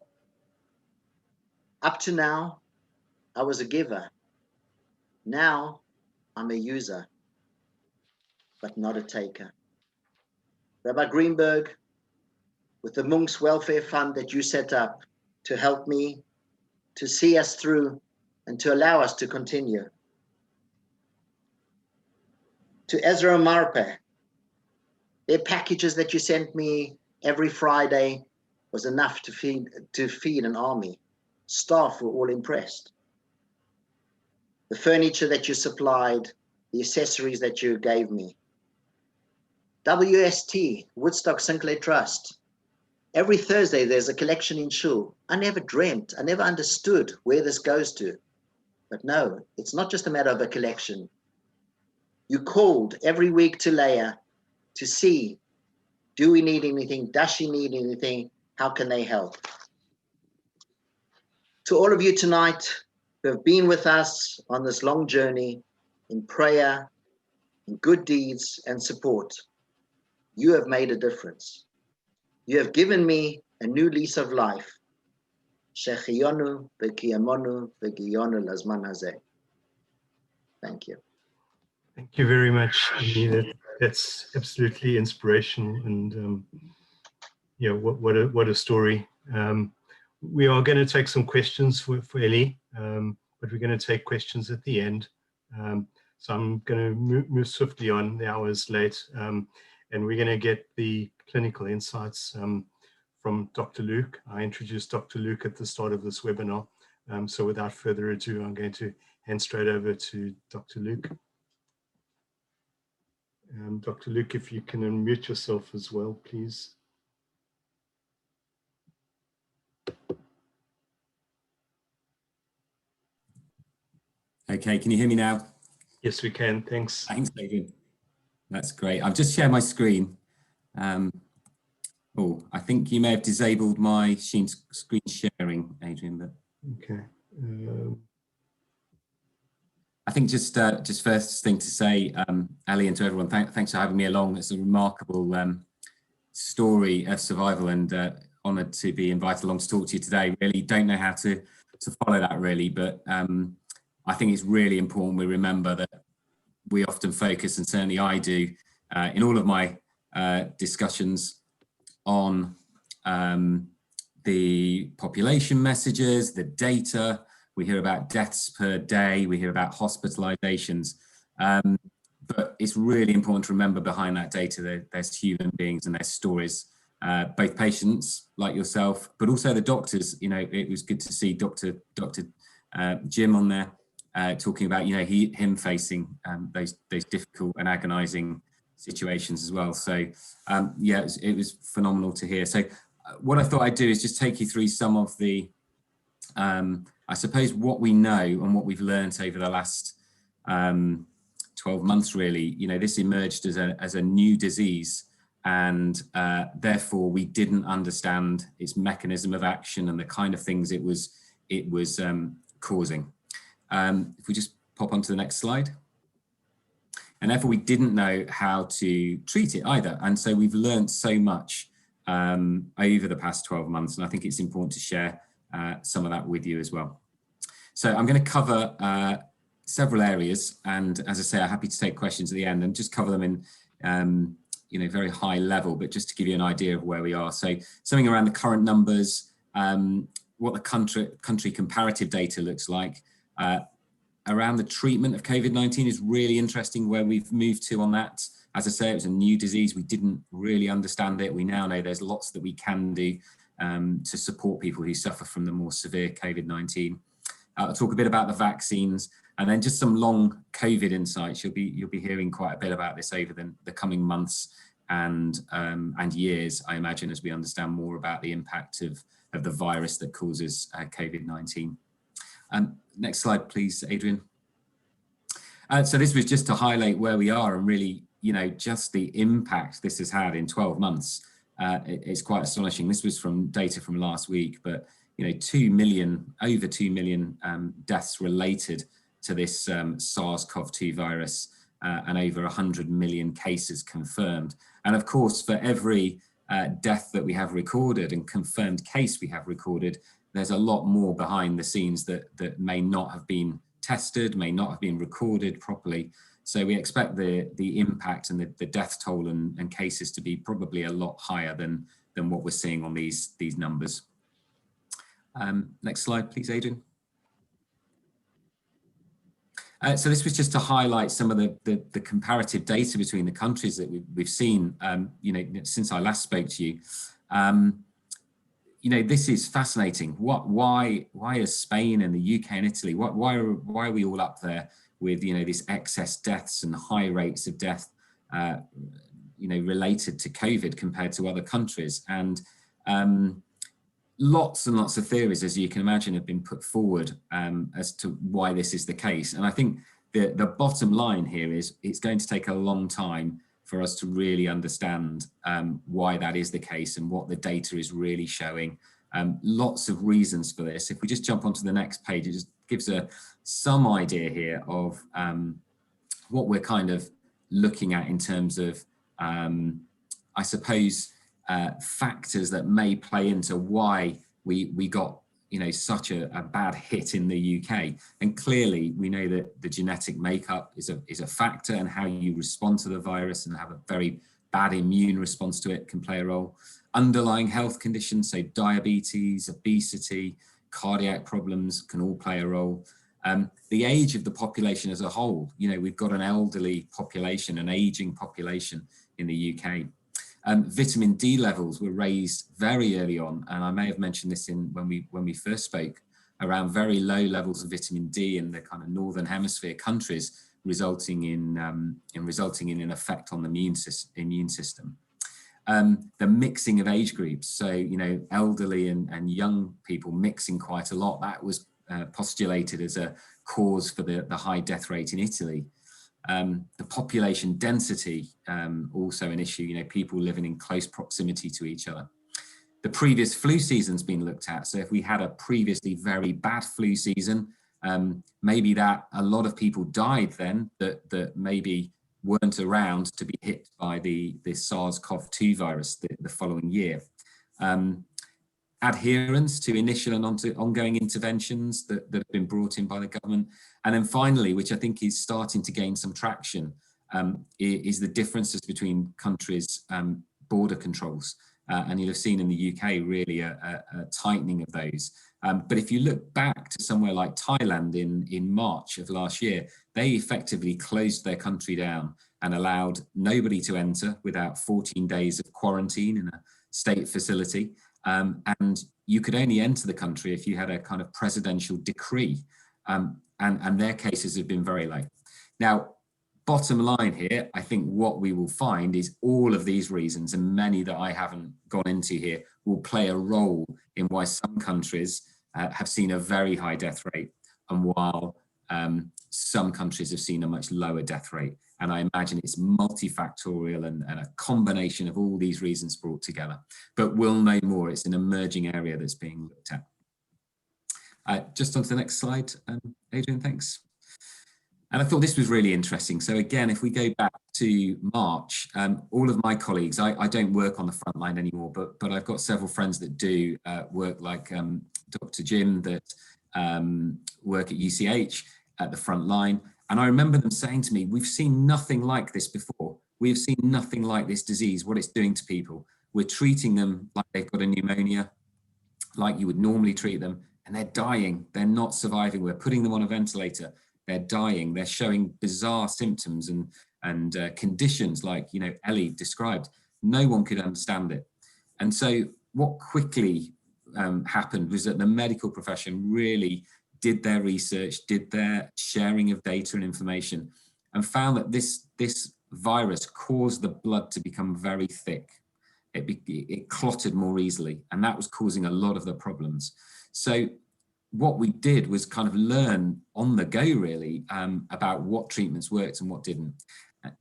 [SPEAKER 2] Up to now, I was a giver. Now, I'm a user, but not a taker. Rabbi Greenberg, with the Monk's Welfare Fund that you set up to help me, to see us through, and to allow us to continue. To Ezra and Marpe, their packages that you sent me every Friday was enough to feed an army. Staff were all impressed. The furniture that you supplied, the accessories that you gave me. WST, Woodstock Sinclair Trust. Every Thursday there's a collection in Shul. I never dreamt, I never understood where this goes to. But no, it's not just a matter of a collection. You called every week to Leia to see, do we need anything? Does she need anything? How can they help? To all of you tonight who have been with us on this long journey in prayer, in good deeds and support, you have made a difference. You have given me a new lease of life. Shechiyonu v'kiyamonu v'giyonu lazman hazeh. Thank you.
[SPEAKER 1] Thank you very much, Eli. That's absolutely inspirational, and yeah, what a story. We are going to take some questions for Eli, but we're going to take questions at the end. So I'm going to move swiftly on. The hour is late, and we're going to get the clinical insights from Dr. Luke. I introduced Dr. Luke at the start of this webinar. So without further ado, I'm going to hand straight over to Dr. Luke. Dr. Luke, if you can unmute yourself as well, please.
[SPEAKER 7] Okay, can you hear me now?
[SPEAKER 1] Yes, we can. Thanks.
[SPEAKER 7] Thanks, Adrian. That's great. I've just shared my screen. Oh, I think you may have disabled my screen sharing, Adrian. But
[SPEAKER 1] okay.
[SPEAKER 7] I think just first thing to say, Ali, and to everyone, thanks for having me along. It's a remarkable story of survival, and honoured to be invited along to talk to you today. Really don't know how to follow that really, but I think it's really important we remember that we often focus, and certainly I do, in all of my discussions on the population messages, the data. We hear about deaths per day, we hear about hospitalizations, but it's really important to remember behind that data there's human beings and there's stories, both patients like yourself, but also the doctors. You know, it was good to see Dr. Jim on there talking about, you know, him facing those difficult and agonizing situations as well. So yeah, it was phenomenal to hear. So what I thought I'd do is just take you through some of the I suppose what we know and what we've learned over the last 12 months, really. You know, this emerged as a new disease, and therefore we didn't understand its mechanism of action and the kind of things it was causing. If we just pop onto the next slide. And therefore we didn't know how to treat it either. And so we've learned so much over the past 12 months, and I think it's important to share some of that with you as well. So I'm going to cover several areas, and as I say, I'm happy to take questions at the end and just cover them in very high level, but just to give you an idea of where we are. So something around the current numbers, what the country comparative data looks like. Around the treatment of COVID-19 is really interesting where we've moved to on that. As I say, it was a new disease. We didn't really understand it. We now know there's lots that we can do to support people who suffer from the more severe COVID-19. I'll talk a bit about the vaccines, and then just some long COVID insights. You'll be hearing quite a bit about this over the coming months and years, I imagine, as we understand more about the impact of the virus that causes COVID-19. Next slide, please, Adrian. So this was just to highlight where we are and really, just the impact this has had in 12 months. It's quite astonishing. This was from data from last week, but over 2 million deaths related to this SARS-CoV-2 virus, and over 100 million cases confirmed. And of course, for every death that we have recorded and confirmed case we have recorded, there's a lot more behind the scenes that may not have been tested, may not have been recorded properly. So we expect the impact and the death toll and cases to be probably a lot higher than what we're seeing on these numbers. Next slide, please, Adrian. So this was just to highlight some of the comparative data between the countries that we've seen, since I last spoke to you. This is fascinating. Why is Spain and the UK and Italy, why are we all up there with, these excess deaths and high rates of death, related to COVID compared to other countries? And lots and lots of theories, as you can imagine, have been put forward as to why this is the case. And I think the bottom line here is it's going to take a long time for us to really understand why that is the case and what the data is really showing. Lots of reasons for this. If we just jump onto the next page, it just gives some idea here of what we're kind of looking at in terms of, I suppose, factors that may play into why we got such a bad hit in the UK. And clearly we know that the genetic makeup is a factor, and how you respond to the virus and have a very bad immune response to it can play a role. Underlying health conditions, so diabetes, obesity, cardiac problems can all play a role. The age of the population as a whole, we've got an elderly population, an aging population in the UK. Vitamin D levels were raised very early on, and I may have mentioned this when we first spoke, around very low levels of vitamin D in the kind of northern hemisphere countries, resulting in an effect on the immune system. The mixing of age groups, so elderly and young people mixing quite a lot, that was postulated as a cause for the high death rate in Italy. The population density, also an issue, people living in close proximity to each other. The previous flu season's been looked at. So if we had a previously very bad flu season, maybe that a lot of people died then that maybe weren't around to be hit by the SARS-CoV-2 virus the following year. Adherence to initial and ongoing interventions that have been brought in by the government. And then finally, which I think is starting to gain some traction, is the differences between countries' border controls. And you'll have seen in the UK really a tightening of those. But if you look back to somewhere like Thailand in March of last year, they effectively closed their country down and allowed nobody to enter without 14 days of quarantine in a state facility. And you could only enter the country if you had a kind of presidential decree, and their cases have been very low. Now, bottom line here, I think what we will find is all of these reasons, and many that I haven't gone into here, will play a role in why some countries have seen a very high death rate, and while some countries have seen a much lower death rate. And I imagine it's multifactorial and a combination of all these reasons brought together. But we'll know more. It's an emerging area that's being looked at. Just on to the next slide, Adrian, thanks. And I thought this was really interesting. So again, if we go back to March, all of my colleagues, I don't work on the front line anymore, but I've got several friends that do work, like Dr. Jim, that work at UCH at the front line. And I remember them saying to me, we've seen nothing like this before. We've seen nothing like this disease, what it's doing to people. We're treating them like they've got a pneumonia, like you would normally treat them, and they're dying. They're not surviving. We're putting them on a ventilator. They're dying. They're showing bizarre symptoms and conditions like, you know, Ellie described. No one could understand it. And so what quickly happened was that the medical profession really did their research, did their sharing of data and information, and found that this virus caused the blood to become very thick. It clotted more easily, and that was causing a lot of the problems. So what we did was kind of learn on the go, really, about what treatments worked and what didn't.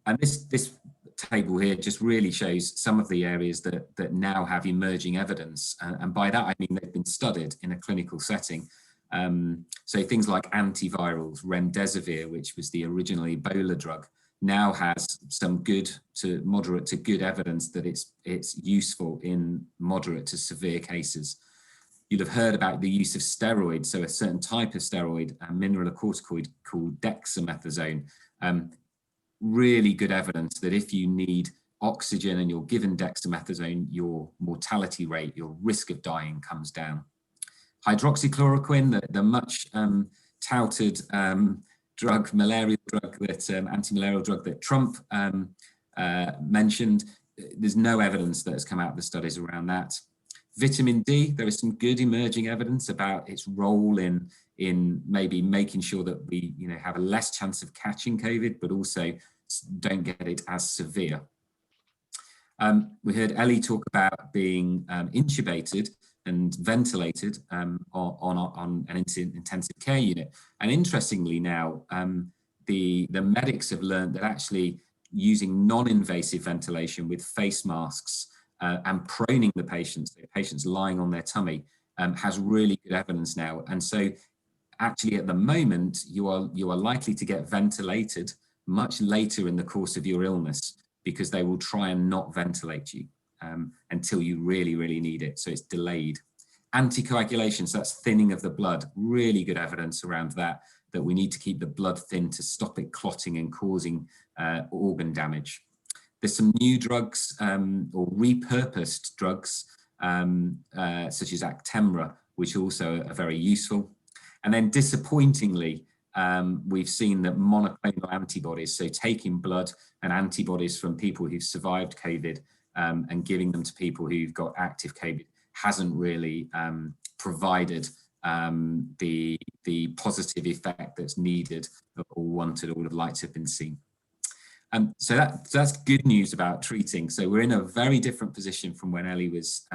[SPEAKER 7] And this table here just really shows some of the areas that now have emerging evidence. And by that, I mean they've been studied in a clinical setting. So things like antivirals, remdesivir, which was the original Ebola drug, now has some good to moderate to good evidence that it's useful in moderate to severe cases. You'll have heard about the use of steroids, so a certain type of steroid, a mineralocorticoid called dexamethasone. Really good evidence that if you need oxygen and you're given dexamethasone, your mortality rate, your risk of dying comes down. Hydroxychloroquine, the much touted drug, malarial drug, that anti-malarial drug that Trump mentioned, there's no evidence that has come out of the studies around that. Vitamin D, there is some good emerging evidence about its role in maybe making sure that we, you know, have a less chance of catching COVID, but also don't get it as severe. We heard Ellie talk about being intubated and ventilated on an intensive care unit. And interestingly now, the medics have learned that actually using non-invasive ventilation with face masks and proning the patients lying on their tummy has really good evidence now. And so actually at the moment, you are likely to get ventilated much later in the course of your illness, because they will try and not ventilate you until you really, really need it. So it's delayed. Anticoagulation, so that's thinning of the blood, really good evidence around that we need to keep the blood thin to stop it clotting and causing organ damage. There's some new drugs or repurposed drugs, such as Actemra, which also are very useful. And then disappointingly, we've seen that monoclonal antibodies, so taking blood and antibodies from people who've survived COVID and giving them to people who've got active COVID, hasn't really provided the positive effect that's needed or wanted or would have liked to have been seen. So that's good news about treating. So we're in a very different position from when Ellie was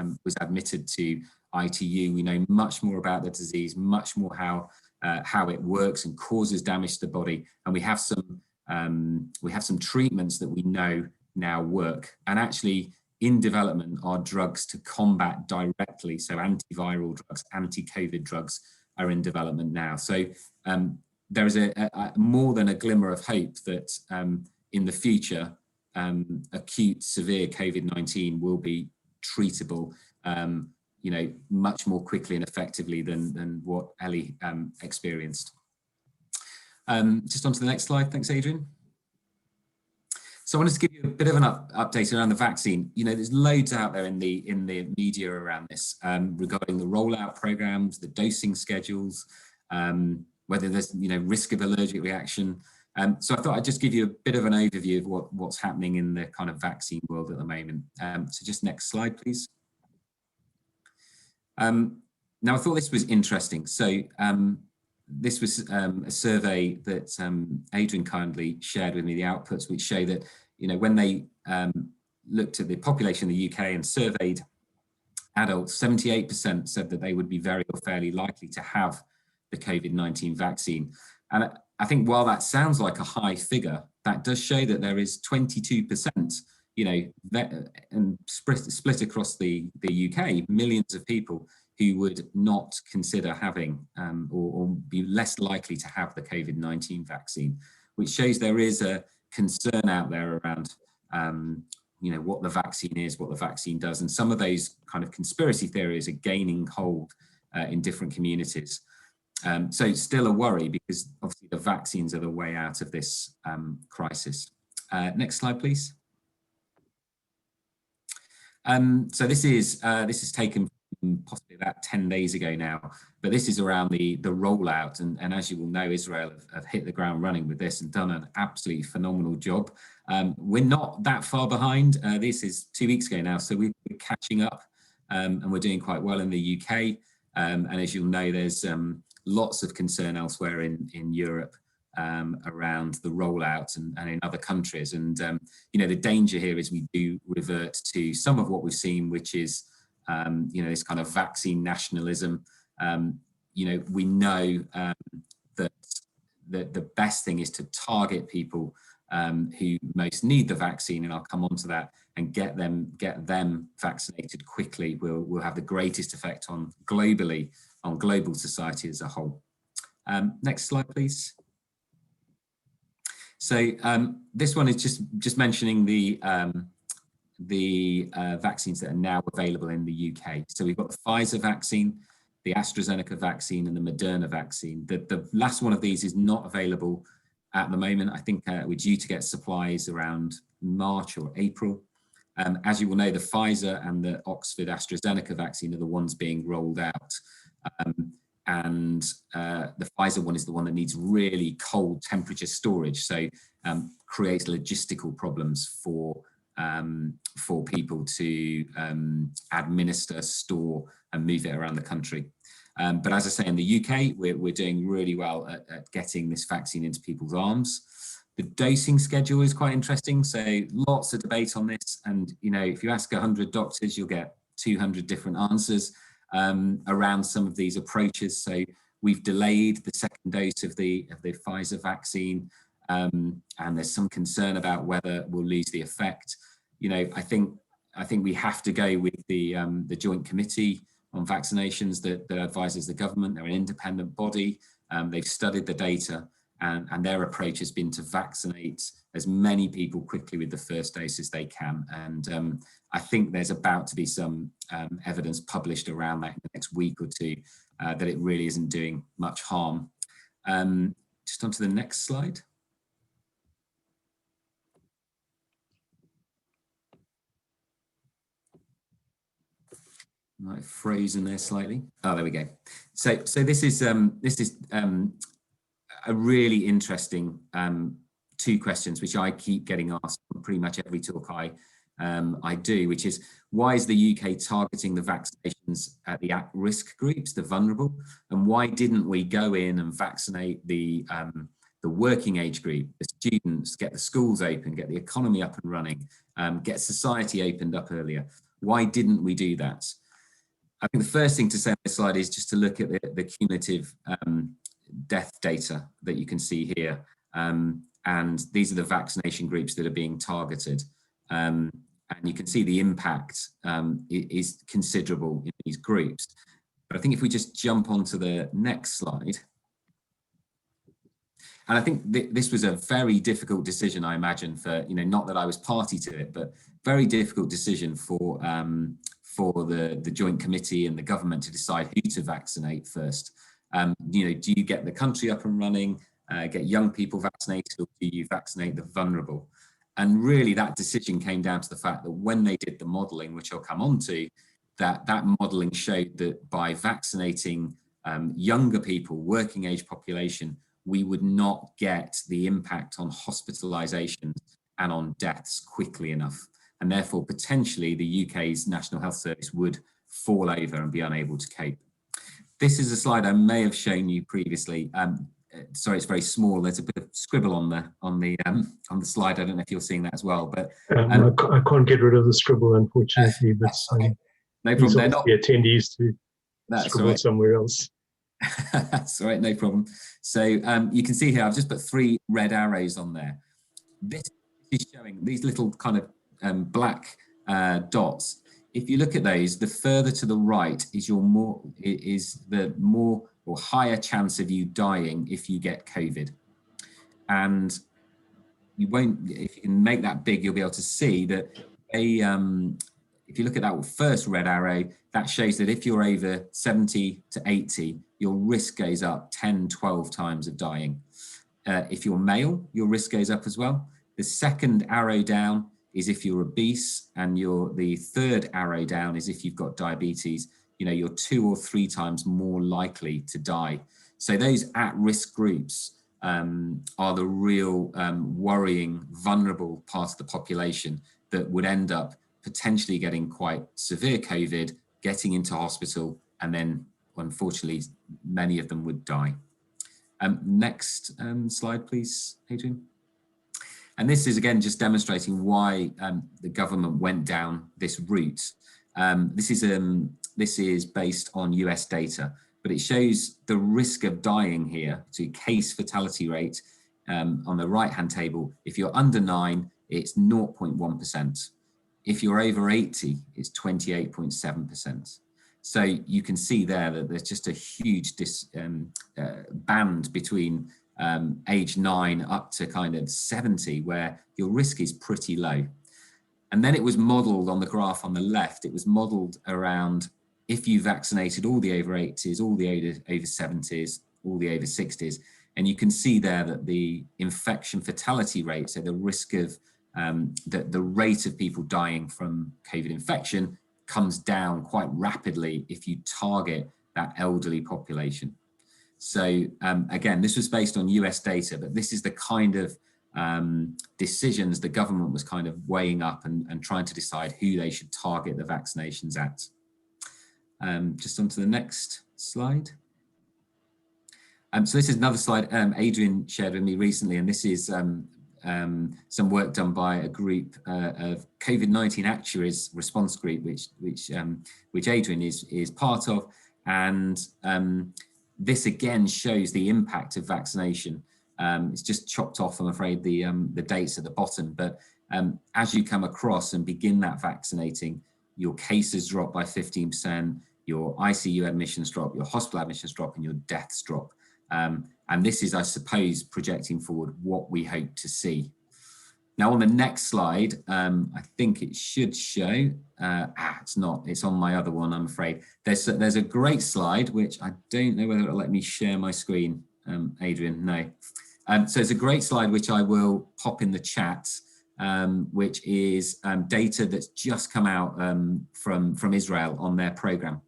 [SPEAKER 7] admitted to ITU. We know much more about the disease, much more how it works and causes damage to the body, and we have some treatments that we know now work. And actually, in development are drugs to combat directly. So antiviral drugs, anti-COVID drugs are in development now. So there is a more than a glimmer of hope that in the future, acute severe COVID-19 will be treatable, you know, much more quickly and effectively than what Ellie experienced. Just on to the next slide. Thanks, Adrian. So I wanted to give you a bit of an update around the vaccine. You know, there's loads out there in the media around this regarding the rollout programs, the dosing schedules, whether there's, you know, risk of allergic reaction. So I thought I'd just give you a bit of an overview of what's happening in the kind of vaccine world at the moment. So just next slide, please. Now I thought this was interesting. So this was a survey that Adrian kindly shared with me, the outputs, which show that, you know, when they looked at the population in the UK and surveyed adults, 78% said that they would be very or fairly likely to have the COVID-19 vaccine. And I think while that sounds like a high figure, that does show that there is 22%, you know, and split across the UK, millions of people who would not consider having or be less likely to have the COVID-19 vaccine. which shows there is a concern out there around you know, what the vaccine is, what the vaccine does, and some of those kind of conspiracy theories are gaining hold in different communities. So it's still a worry, because obviously the vaccines are the way out of this crisis. Next slide, please. So this is taken possibly about 10 days ago now, but this is around the rollout, and as you will know, Israel have hit the ground running with this and done an absolutely phenomenal job. We're not that far behind. This is 2 weeks ago now, so we're catching up, and we're doing quite well in the UK. And as you'll know, there's lots of concern elsewhere in Europe around the rollout and in other countries. And you know, the danger here is we do revert to some of what we've seen, which is you know, this kind of vaccine nationalism. You know, we know that the best thing is to target people who most need the vaccine, and I'll come on to that, and get them vaccinated quickly. Will have the greatest effect on global society as a whole. Next slide, please. So this one is just mentioning the vaccines that are now available in the UK. So we've got the Pfizer vaccine, the AstraZeneca vaccine, and the Moderna vaccine. The last one of these is not available at the moment. I think we're due to get supplies around March or April. As you will know, the Pfizer and the Oxford AstraZeneca vaccine are the ones being rolled out. And the Pfizer one is the one that needs really cold temperature storage, so creates logistical problems for people to administer, store, and move it around the country. But as I say, in the UK, we're doing really well at getting this vaccine into people's arms. The dosing schedule is quite interesting, so lots of debate on this. And you know, if you ask 100 doctors, you'll get 200 different answers around some of these approaches. So we've delayed the second dose of the Pfizer vaccine, and there's some concern about whether we'll lose the effect. You know, I think we have to go with the Joint Committee on Vaccinations that advises the government. They're an independent body. They've studied the data, and their approach has been to vaccinate as many people quickly with the first dose as they can. And I think there's about to be some evidence published around that in the next week or two, that it really isn't doing much harm. Just onto the next slide. Might have frozen there slightly. Oh, there we go. So this is a really interesting two questions which I keep getting asked on pretty much every talk I do, which is, why is the UK targeting the vaccinations at the at-risk groups, the vulnerable, and why didn't we go in and vaccinate the working age group, the students, get the schools open, get the economy up and running, get society opened up earlier? Why didn't we do that? I think the first thing to say on this slide is just to look at the cumulative death data that you can see here. And these are the vaccination groups that are being targeted. And you can see the impact is considerable in these groups. But I think if we just jump onto the next slide. And I think this was a very difficult decision, I imagine, for, you know, not that I was party to it, but very difficult decision for the Joint Committee and the government to decide who to vaccinate first. You know, do you get the country up and running, get young people vaccinated, or do you vaccinate the vulnerable? And really that decision came down to the fact that when they did the modelling, which I'll come on to, that modelling showed that by vaccinating younger people, working age population, we would not get the impact on hospitalisations and on deaths quickly enough. And therefore, potentially, the UK's National Health Service would fall over and be unable to cope. This is a slide I may have shown you previously. Sorry, it's very small. There's a bit of scribble on the slide. I don't know if you're seeing that as well. But
[SPEAKER 1] I can't get rid of the scribble, unfortunately. But
[SPEAKER 7] no problem. They're not
[SPEAKER 1] the attendees to scribble
[SPEAKER 7] right.
[SPEAKER 1] somewhere else.
[SPEAKER 7] That's all right, no problem. So you can see here, I've just put 3 red arrows on there. This is showing these little kind of black dots. If you look at those, the further to the right is the more or higher chance of you dying if you get COVID. And you won't, if you can make that big, you'll be able to see that if you look at that first red arrow, that shows that if you're over 70 to 80, your risk goes up 10, 12 times of dying. If you're male, your risk goes up as well. The second arrow down is if you're obese, and the third arrow down is if you've got diabetes. You know, you're 2 or 3 times more likely to die. So those at-risk groups are the real worrying, vulnerable part of the population that would end up potentially getting quite severe COVID, getting into hospital, and then unfortunately, many of them would die. Next slide, please, Adrian. And this is again just demonstrating why the government went down this route. This is based on US data, but it shows the risk of dying here, so case fatality rate on the right-hand table. If you're under 9, it's 0.1%. If you're over 80, it's 28.7%. So you can see there that there's just a huge band between age 9 up to kind of 70, where your risk is pretty low. And then it was modeled on the graph on the left, it was modeled around if you vaccinated all the over 80s, all the over 70s, all the over 60s, and you can see there that the infection fatality rate, so the risk of the rate of people dying from COVID infection, comes down quite rapidly if you target that elderly population. So again, this was based on US data, but this is the kind of decisions the government was kind of weighing up and trying to decide who they should target the vaccinations at. Just on to the next slide. So this is another slide Adrian shared with me recently, and this is some work done by a group of COVID-19 actuaries response group, which Adrian is part of, and this again shows the impact of vaccination. It's just chopped off, I'm afraid, the dates at the bottom, but as you come across and begin that vaccinating, your cases drop by 15%, your ICU admissions drop, your hospital admissions drop, and your deaths drop. And this is, I suppose, projecting forward what we hope to see. Now, on the next slide, I think it should show, it's not, it's on my other one, I'm afraid. There's a great slide, which I don't know whether it'll let me share my screen, Adrian, no. So it's a great slide, which I will pop in the chat, which is data that's just come out from Israel on their program.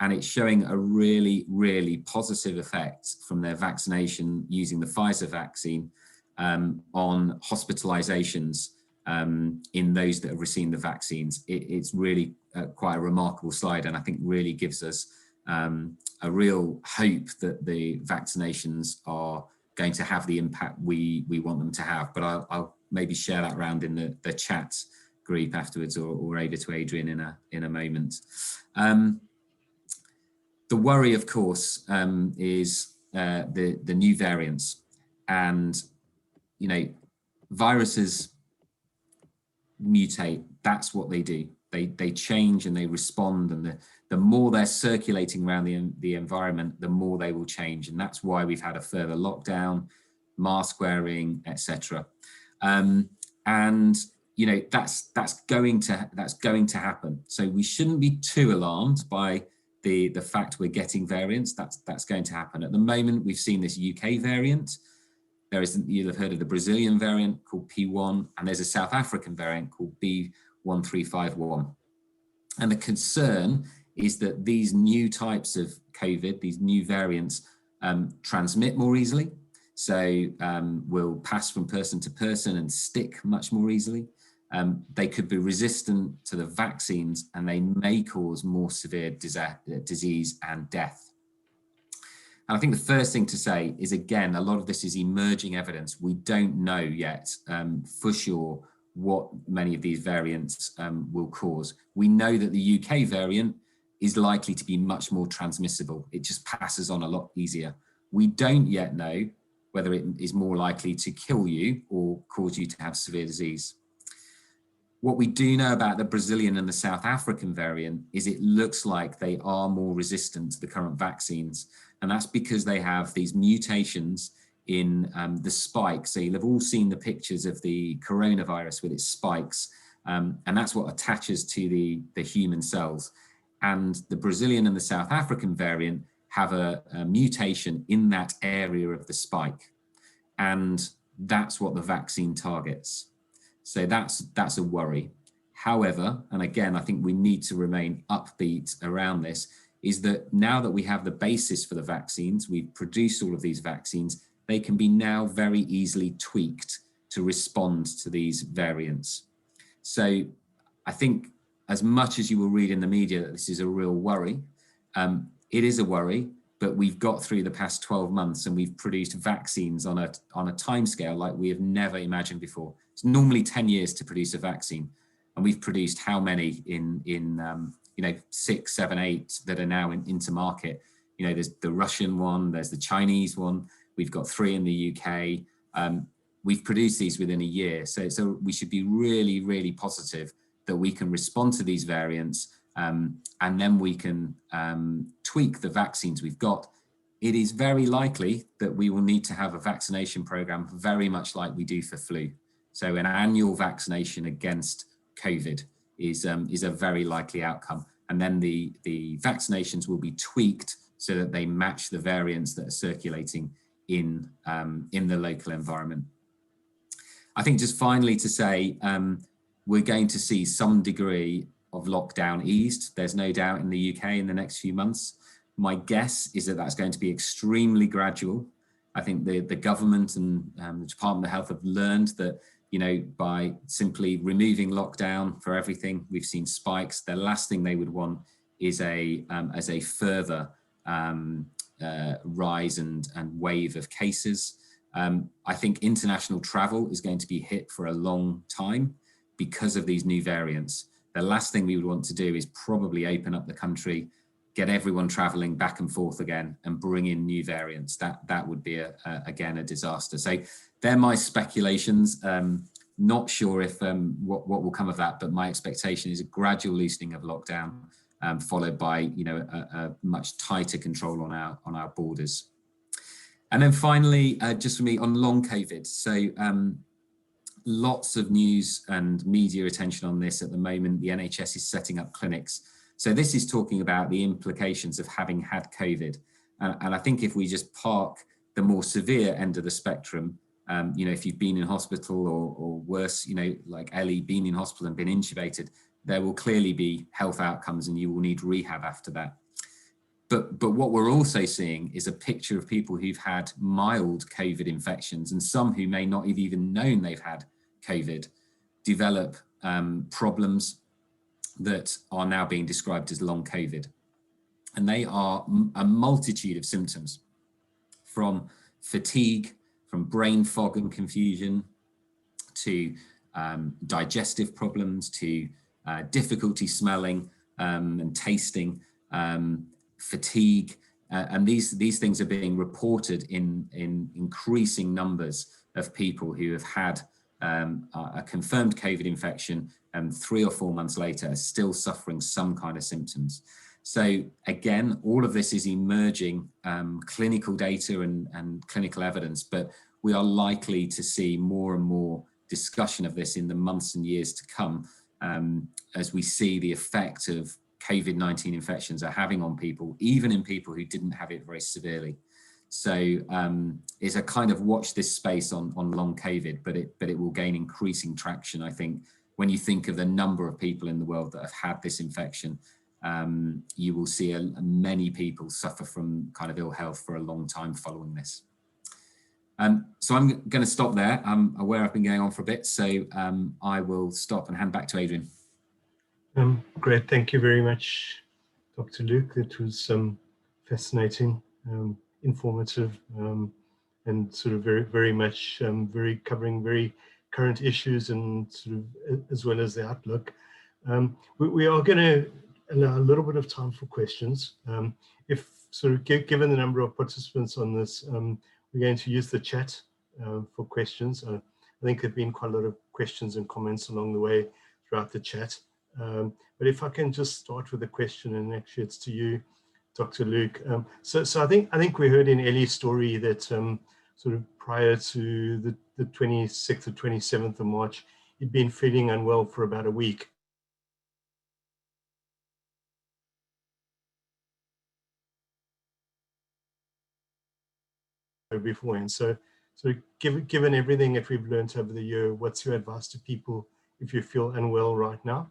[SPEAKER 7] And it's showing a really, really positive effect from their vaccination using the Pfizer vaccine on hospitalizations in those that have received the vaccines. It's really quite a remarkable slide, and I think really gives us a real hope that the vaccinations are going to have the impact we want them to have. But I'll maybe share that around in the chat group afterwards, or over to Adrian in a moment. The worry, of course, is the new variants, and you know, viruses mutate. That's what they do. They change and they respond, and the more they're circulating around the environment, the more they will change, and that's why we've had a further lockdown, mask wearing, etc. And you know, that's going to happen. So we shouldn't be too alarmed by the fact we're getting variants. That's going to happen. At the moment, we've seen this UK variant. You'll have heard of the Brazilian variant called P1, and there's a South African variant called B1351. And the concern is that these new types of COVID, these new variants, transmit more easily. So will pass from person to person and stick much more easily. They could be resistant to the vaccines, and they may cause more severe disease and death. And I think the first thing to say is, again, a lot of this is emerging evidence. We don't know yet for sure what many of these variants will cause. We know that the UK variant is likely to be much more transmissible. It just passes on a lot easier. We don't yet know whether it is more likely to kill you or cause you to have severe disease. What we do know about the Brazilian and the South African variant is it looks like they are more resistant to the current vaccines. And that's because they have these mutations in the spike. So you'll have all seen the pictures of the coronavirus with its spikes, and that's what attaches to the human cells. And the Brazilian and the South African variant have a mutation in that area of the spike. And that's what the vaccine targets. So that's a worry. However, and again, I think we need to remain upbeat around this, is that now that we have the basis for the vaccines, we've produced all of these vaccines, they can be now very easily tweaked to respond to these variants. So I think as much as you will read in the media that this is a real worry, it is a worry, but we've got through the past 12 months and we've produced vaccines on a timescale like we have never imagined before. It's normally 10 years to produce a vaccine, and we've produced how many in 6, 7, 8 that are now into market. You know, there's the Russian one, there's the Chinese one, we've got 3 in the UK. We've produced these within a year. So we should be really, really positive that we can respond to these variants, and then we can tweak the vaccines we've got. It is very likely that we will need to have a vaccination program very much like we do for flu. So an annual vaccination against COVID is a very likely outcome. And then the vaccinations will be tweaked so that they match the variants that are circulating in the local environment. I think just finally to say, we're going to see some degree of lockdown eased. There's no doubt in the UK in the next few months. My guess is that that's going to be extremely gradual. I think the government and the Department of Health have learned that, you know, by simply removing lockdown for everything, we've seen spikes. The last thing they would want is a further rise and wave of cases. I think international travel is going to be hit for a long time because of these new variants. The last thing we would want to do is probably open up the country, get everyone traveling back and forth again and bring in new variants. That would be, again, a disaster. So they're my speculations. Not sure if what will come of that, but my expectation is a gradual loosening of lockdown, followed by, you know, a much tighter control on our borders. And then finally, just for me on long COVID. So lots of news and media attention on this at the moment. The NHS is setting up clinics. So this is talking about the implications of having had COVID. And I think if we just park the more severe end of the spectrum, you know, if you've been in hospital or worse, you know, like Ellie, been in hospital and been intubated, there will clearly be health outcomes and you will need rehab after that. But what we're also seeing is a picture of people who've had mild COVID infections, and some who may not have even known they've had COVID develop problems that are now being described as long COVID. And they are a multitude of symptoms, from fatigue, from brain fog and confusion, to digestive problems, to difficulty smelling and tasting, fatigue, and these things are being reported in increasing numbers of people who have had a confirmed COVID infection and 3 or 4 months later are still suffering some kind of symptoms. So again, all of this is emerging clinical data and clinical evidence, but we are likely to see more and more discussion of this in the months and years to come, as we see the effect of COVID-19 infections are having on people, even in people who didn't have it very severely. So it's a kind of watch this space on long COVID, but it will gain increasing traction, I think. When you think of the number of people in the world that have had this infection, you will see many people suffer from kind of ill health for a long time following this. So I'm going to stop there. I'm aware I've been going on for a bit, so I will stop and hand back to Adrian.
[SPEAKER 1] Great, thank you very much, Dr. Luke. It was fascinating, informative, and sort of very much covering very current issues and sort of as well as the outlook. We are going to allow a little bit of time for questions. If sort of given the number of participants on this, we're going to use the chat for questions. I think there have been quite a lot of questions and comments along the way throughout the chat. But if I can just start with a question, and actually it's to you, Dr. Luke. So I think we heard in Ellie's story that sort of prior to the 26th or 27th of March, he'd been feeling unwell for about a week. Beforehand. So given everything that we've learned over the year, what's your advice to people if you feel unwell right now?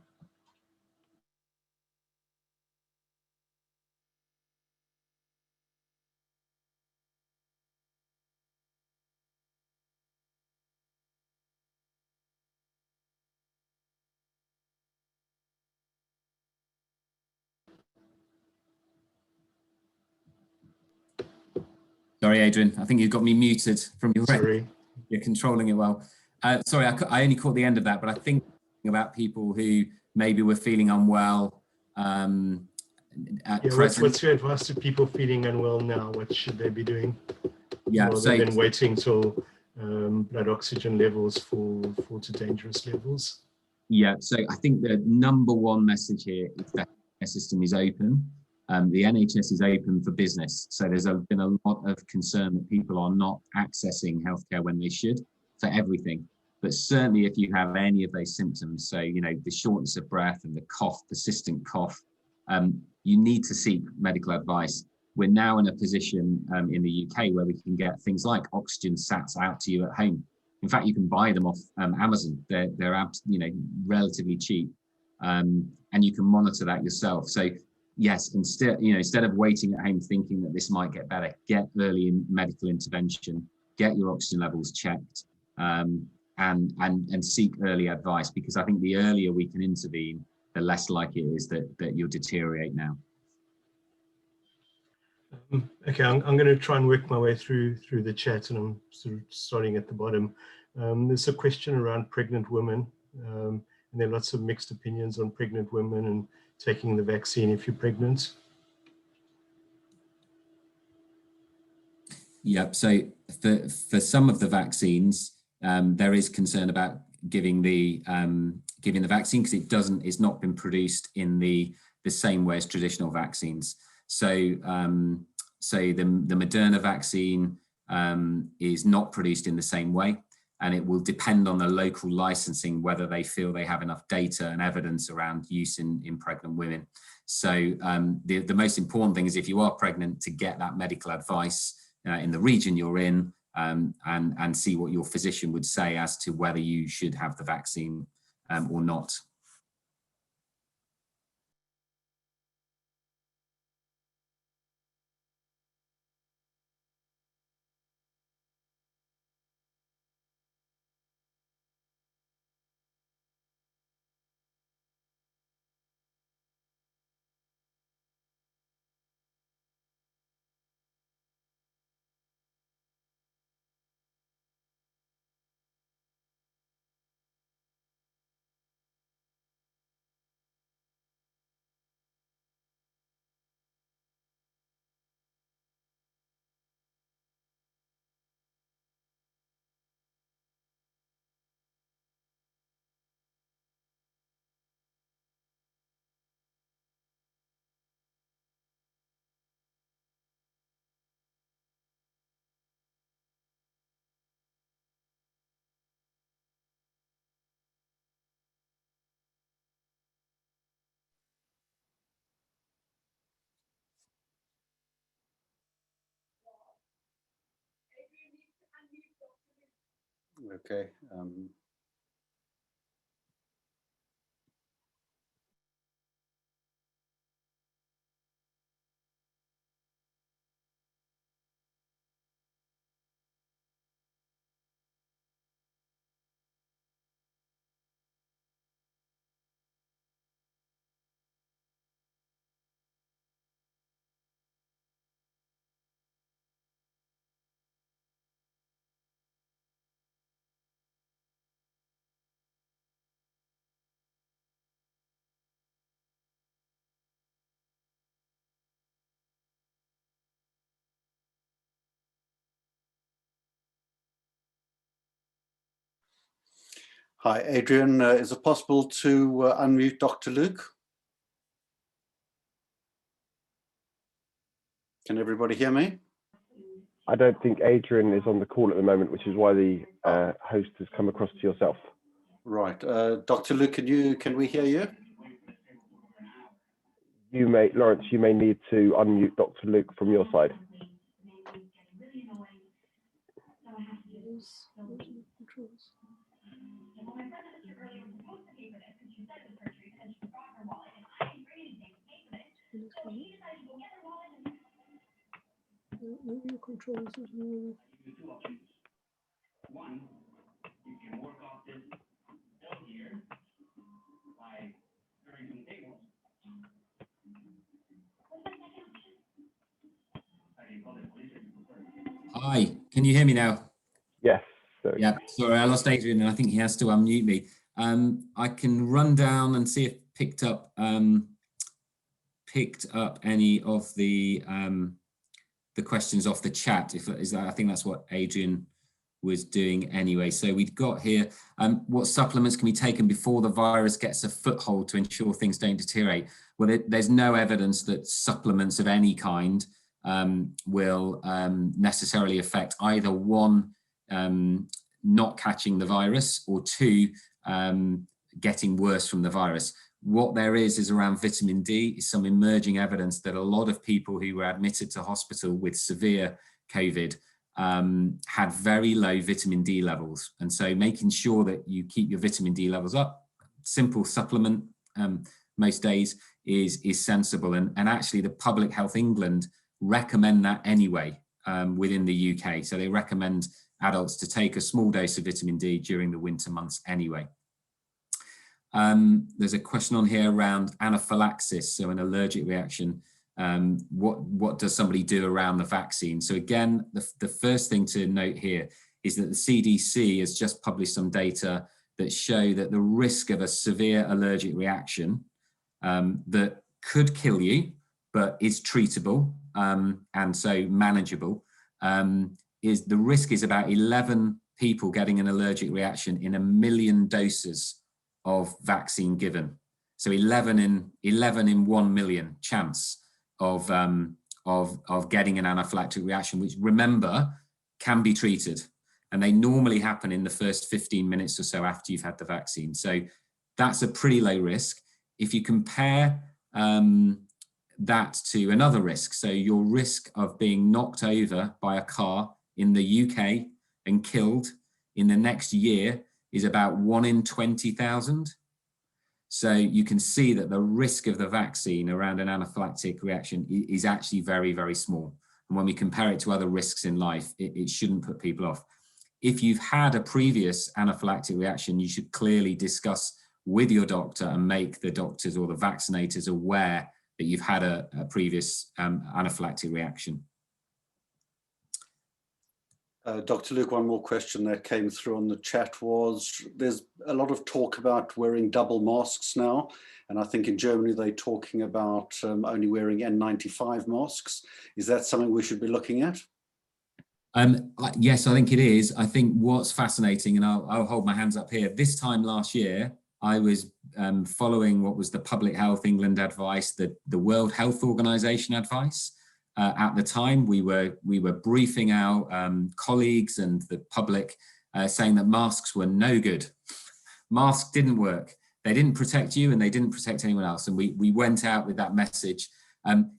[SPEAKER 7] Sorry, Adrian, I think you've got me muted from your
[SPEAKER 1] Sorry.
[SPEAKER 7] end. You're controlling it well. Sorry, I only caught the end of that, but I think about people who maybe were feeling unwell at present.
[SPEAKER 1] What's your advice to people feeling unwell now? What should they be doing?
[SPEAKER 7] Yeah,
[SPEAKER 1] rather than waiting till blood oxygen levels fall to dangerous levels?
[SPEAKER 7] Yeah, so I think the number one message here is that the system is open. The NHS is open for business. So there's been a lot of concern that people are not accessing healthcare when they should for everything. But certainly if you have any of those symptoms, so, you know, the shortness of breath and the cough, persistent cough, you need to seek medical advice. We're now in a position in the UK where we can get things like oxygen sats out to you at home. In fact, you can buy them off Amazon. They're you know, relatively cheap, and you can monitor that yourself. So yes, instead of waiting at home thinking that this might get better, get early medical intervention, get your oxygen levels checked, and seek early advice, because I think the earlier we can intervene, the less likely it is that you'll deteriorate now.
[SPEAKER 1] Okay, I'm going to try and work my way through the chat, and I'm sort of starting at the bottom. There's a question around pregnant women, and there are lots of mixed opinions on pregnant women and taking the vaccine if you're pregnant.
[SPEAKER 7] Yep. So for some of the vaccines, there is concern about giving the vaccine because it's not been produced in the same way as traditional vaccines. So the Moderna vaccine is not produced in the same way, and it will depend on the local licensing whether they feel they have enough data and evidence around use in pregnant women. So the most important thing is, if you are pregnant, to get that medical advice in the region you're in, and see what your physician would say as to whether you should have the vaccine or not.
[SPEAKER 4] Okay. Hi, Adrian. Is it possible to unmute Dr. Luke? Can everybody hear me?
[SPEAKER 8] I don't think Adrian is on the call at the moment, which is why the host has come across to yourself.
[SPEAKER 4] Right. Dr. Luke, can we hear you?
[SPEAKER 8] You may, Lawrence, you may need to unmute Dr. Luke from your side.
[SPEAKER 7] Hi, can you hear me now?
[SPEAKER 8] Yes. So.
[SPEAKER 7] Yeah, sorry, I lost Adrian and I think he has to unmute me. I can run down and see if picked up any of the questions off the chat. I think that's what Adrian was doing anyway. So we've got here, what supplements can be taken before the virus gets a foothold to ensure things don't deteriorate? Well, there's no evidence that supplements of any kind will necessarily affect either one, not catching the virus, or two, getting worse from the virus. What there is around vitamin D is some emerging evidence that a lot of people who were admitted to hospital with severe COVID had very low vitamin D levels. And so making sure that you keep your vitamin D levels up, simple supplement most days is sensible. And actually the Public Health England recommend that anyway within the UK. So they recommend adults to take a small dose of vitamin D during the winter months anyway. There's a question on here around anaphylaxis, so an allergic reaction. What does somebody do around the vaccine? So again, the first thing to note here is that the CDC has just published some data that show that the risk of a severe allergic reaction that could kill you, but is treatable and so manageable, is the risk is about 11 people getting an allergic reaction in 1 million doses of vaccine given. So 11 in 1 million chance of getting an anaphylactic reaction, which, remember, can be treated. And they normally happen in the first 15 minutes or so after you've had the vaccine. So that's a pretty low risk. If you compare that to another risk, so your risk of being knocked over by a car in the UK and killed in the next year is about 1 in 20,000. So you can see that the risk of the vaccine around an anaphylactic reaction is actually very, very small. And when we compare it to other risks in life, it shouldn't put people off. If you've had a previous anaphylactic reaction, you should clearly discuss with your doctor and make the doctors or the vaccinators aware that you've had a previous anaphylactic reaction.
[SPEAKER 4] Dr. Luke, one more question that came through on the chat was, there's a lot of talk about wearing double masks now. And I think in Germany, they're talking about only wearing N95 masks. Is that something we should be looking at?
[SPEAKER 7] Yes, I think it is. I think what's fascinating, and I'll hold my hands up here, this time last year, I was following what was the Public Health England advice, the World Health Organization advice. At the time, we were briefing our colleagues and the public saying that masks were no good. Masks didn't work. They didn't protect you and they didn't protect anyone else. And we went out with that message.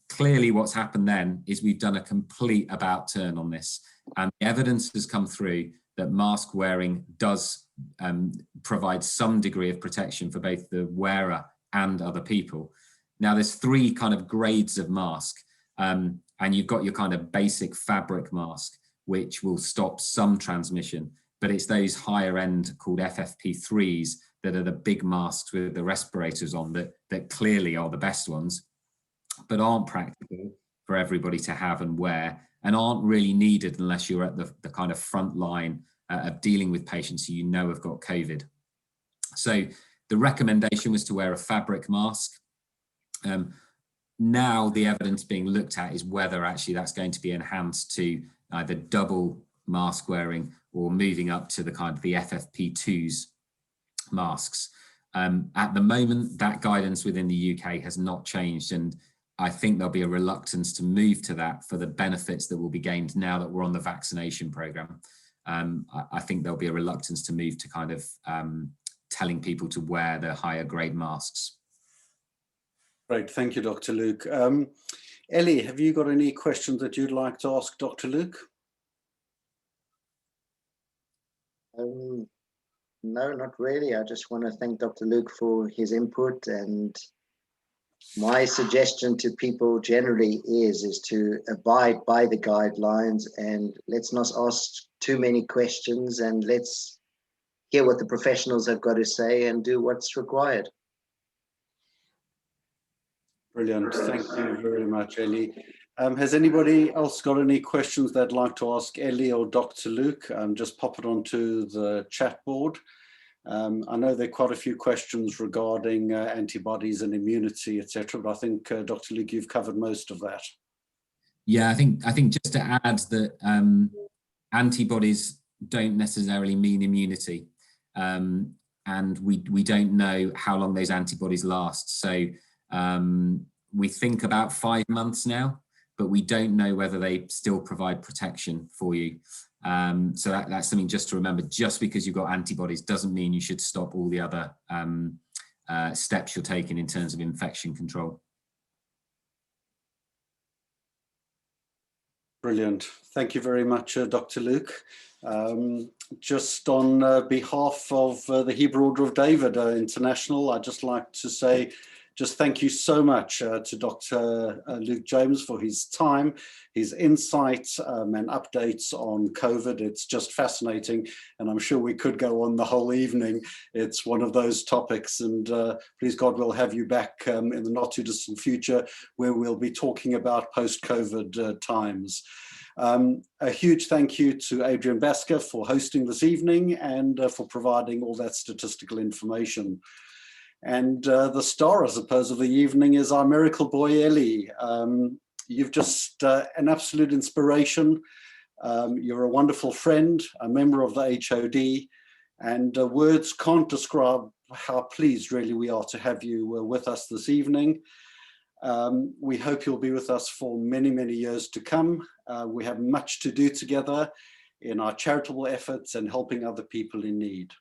[SPEAKER 7] Clearly what's happened then is we've done a complete about turn on this. And the evidence has come through that mask wearing does provide some degree of protection for both the wearer and other people. Now there's 3 kind of grades of mask. And you've got your kind of basic fabric mask, which will stop some transmission, but it's those higher end called FFP3s that are the big masks with the respirators on that clearly are the best ones, but aren't practical for everybody to have and wear, and aren't really needed unless you're at the kind of front line of dealing with patients who you know have got COVID. So the recommendation was to wear a fabric mask. Now the evidence being looked at is whether actually that's going to be enhanced to either double mask wearing or moving up to the kind of the FFP2s masks. At the moment, that guidance within the UK has not changed. And I think there'll be a reluctance to move to that for the benefits that will be gained now that we're on the vaccination program. I think there'll be a reluctance to move to kind of telling people to wear the higher grade masks.
[SPEAKER 4] Great, thank you, Dr. Luke. Ellie, have you got any questions that you'd like to ask Dr. Luke?
[SPEAKER 2] No, not really. I just want to thank Dr. Luke for his input, and my suggestion to people generally is to abide by the guidelines, and let's not ask too many questions, and let's hear what the professionals have got to say and do what's required.
[SPEAKER 4] Brilliant. Thank you very much, Ellie. Has anybody else got any questions they'd like to ask Ellie or Dr. Luke? Just pop it onto the chat board. I know there are quite a few questions regarding antibodies and immunity, etc., but I think, Dr. Luke, you've covered most of that.
[SPEAKER 7] Yeah, I think just to add that antibodies don't necessarily mean immunity, and we don't know how long those antibodies last. So we think about 5 months now, but we don't know whether they still provide protection for you. So that's something just to remember. Just because you've got antibodies doesn't mean you should stop all the other steps you're taking in terms of infection control.
[SPEAKER 4] Brilliant. Thank you very much, Dr. Luke. Just on behalf of the Hebrew Order of David International, I'd just like to say just thank you so much to Dr. Luke James for his time, his insights and updates on COVID. It's just fascinating, and I'm sure we could go on the whole evening. It's one of those topics, and please God, we'll have you back in the not too distant future, where we'll be talking about post-COVID times. A huge thank you to Adrian Basker for hosting this evening and for providing all that statistical information. And the star, I suppose, of the evening is our miracle boy, Eli. You've just an absolute inspiration. You're a wonderful friend, a member of the HOD, and words can't describe how pleased really we are to have you with us this evening. We hope you'll be with us for many, many years to come. We have much to do together in our charitable efforts and helping other people in need.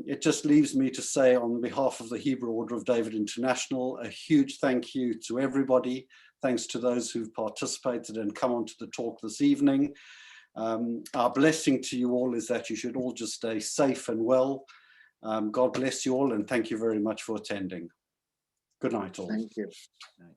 [SPEAKER 4] It just leaves me to say, on behalf of the Hebrew Order of David International, a huge thank you to everybody. Thanks to those who've participated and come onto the talk this evening. Our blessing to you all is that you should all just stay safe and well. God bless you all, and thank you very much for attending. Good night all.
[SPEAKER 2] Thank you.
[SPEAKER 7] Right.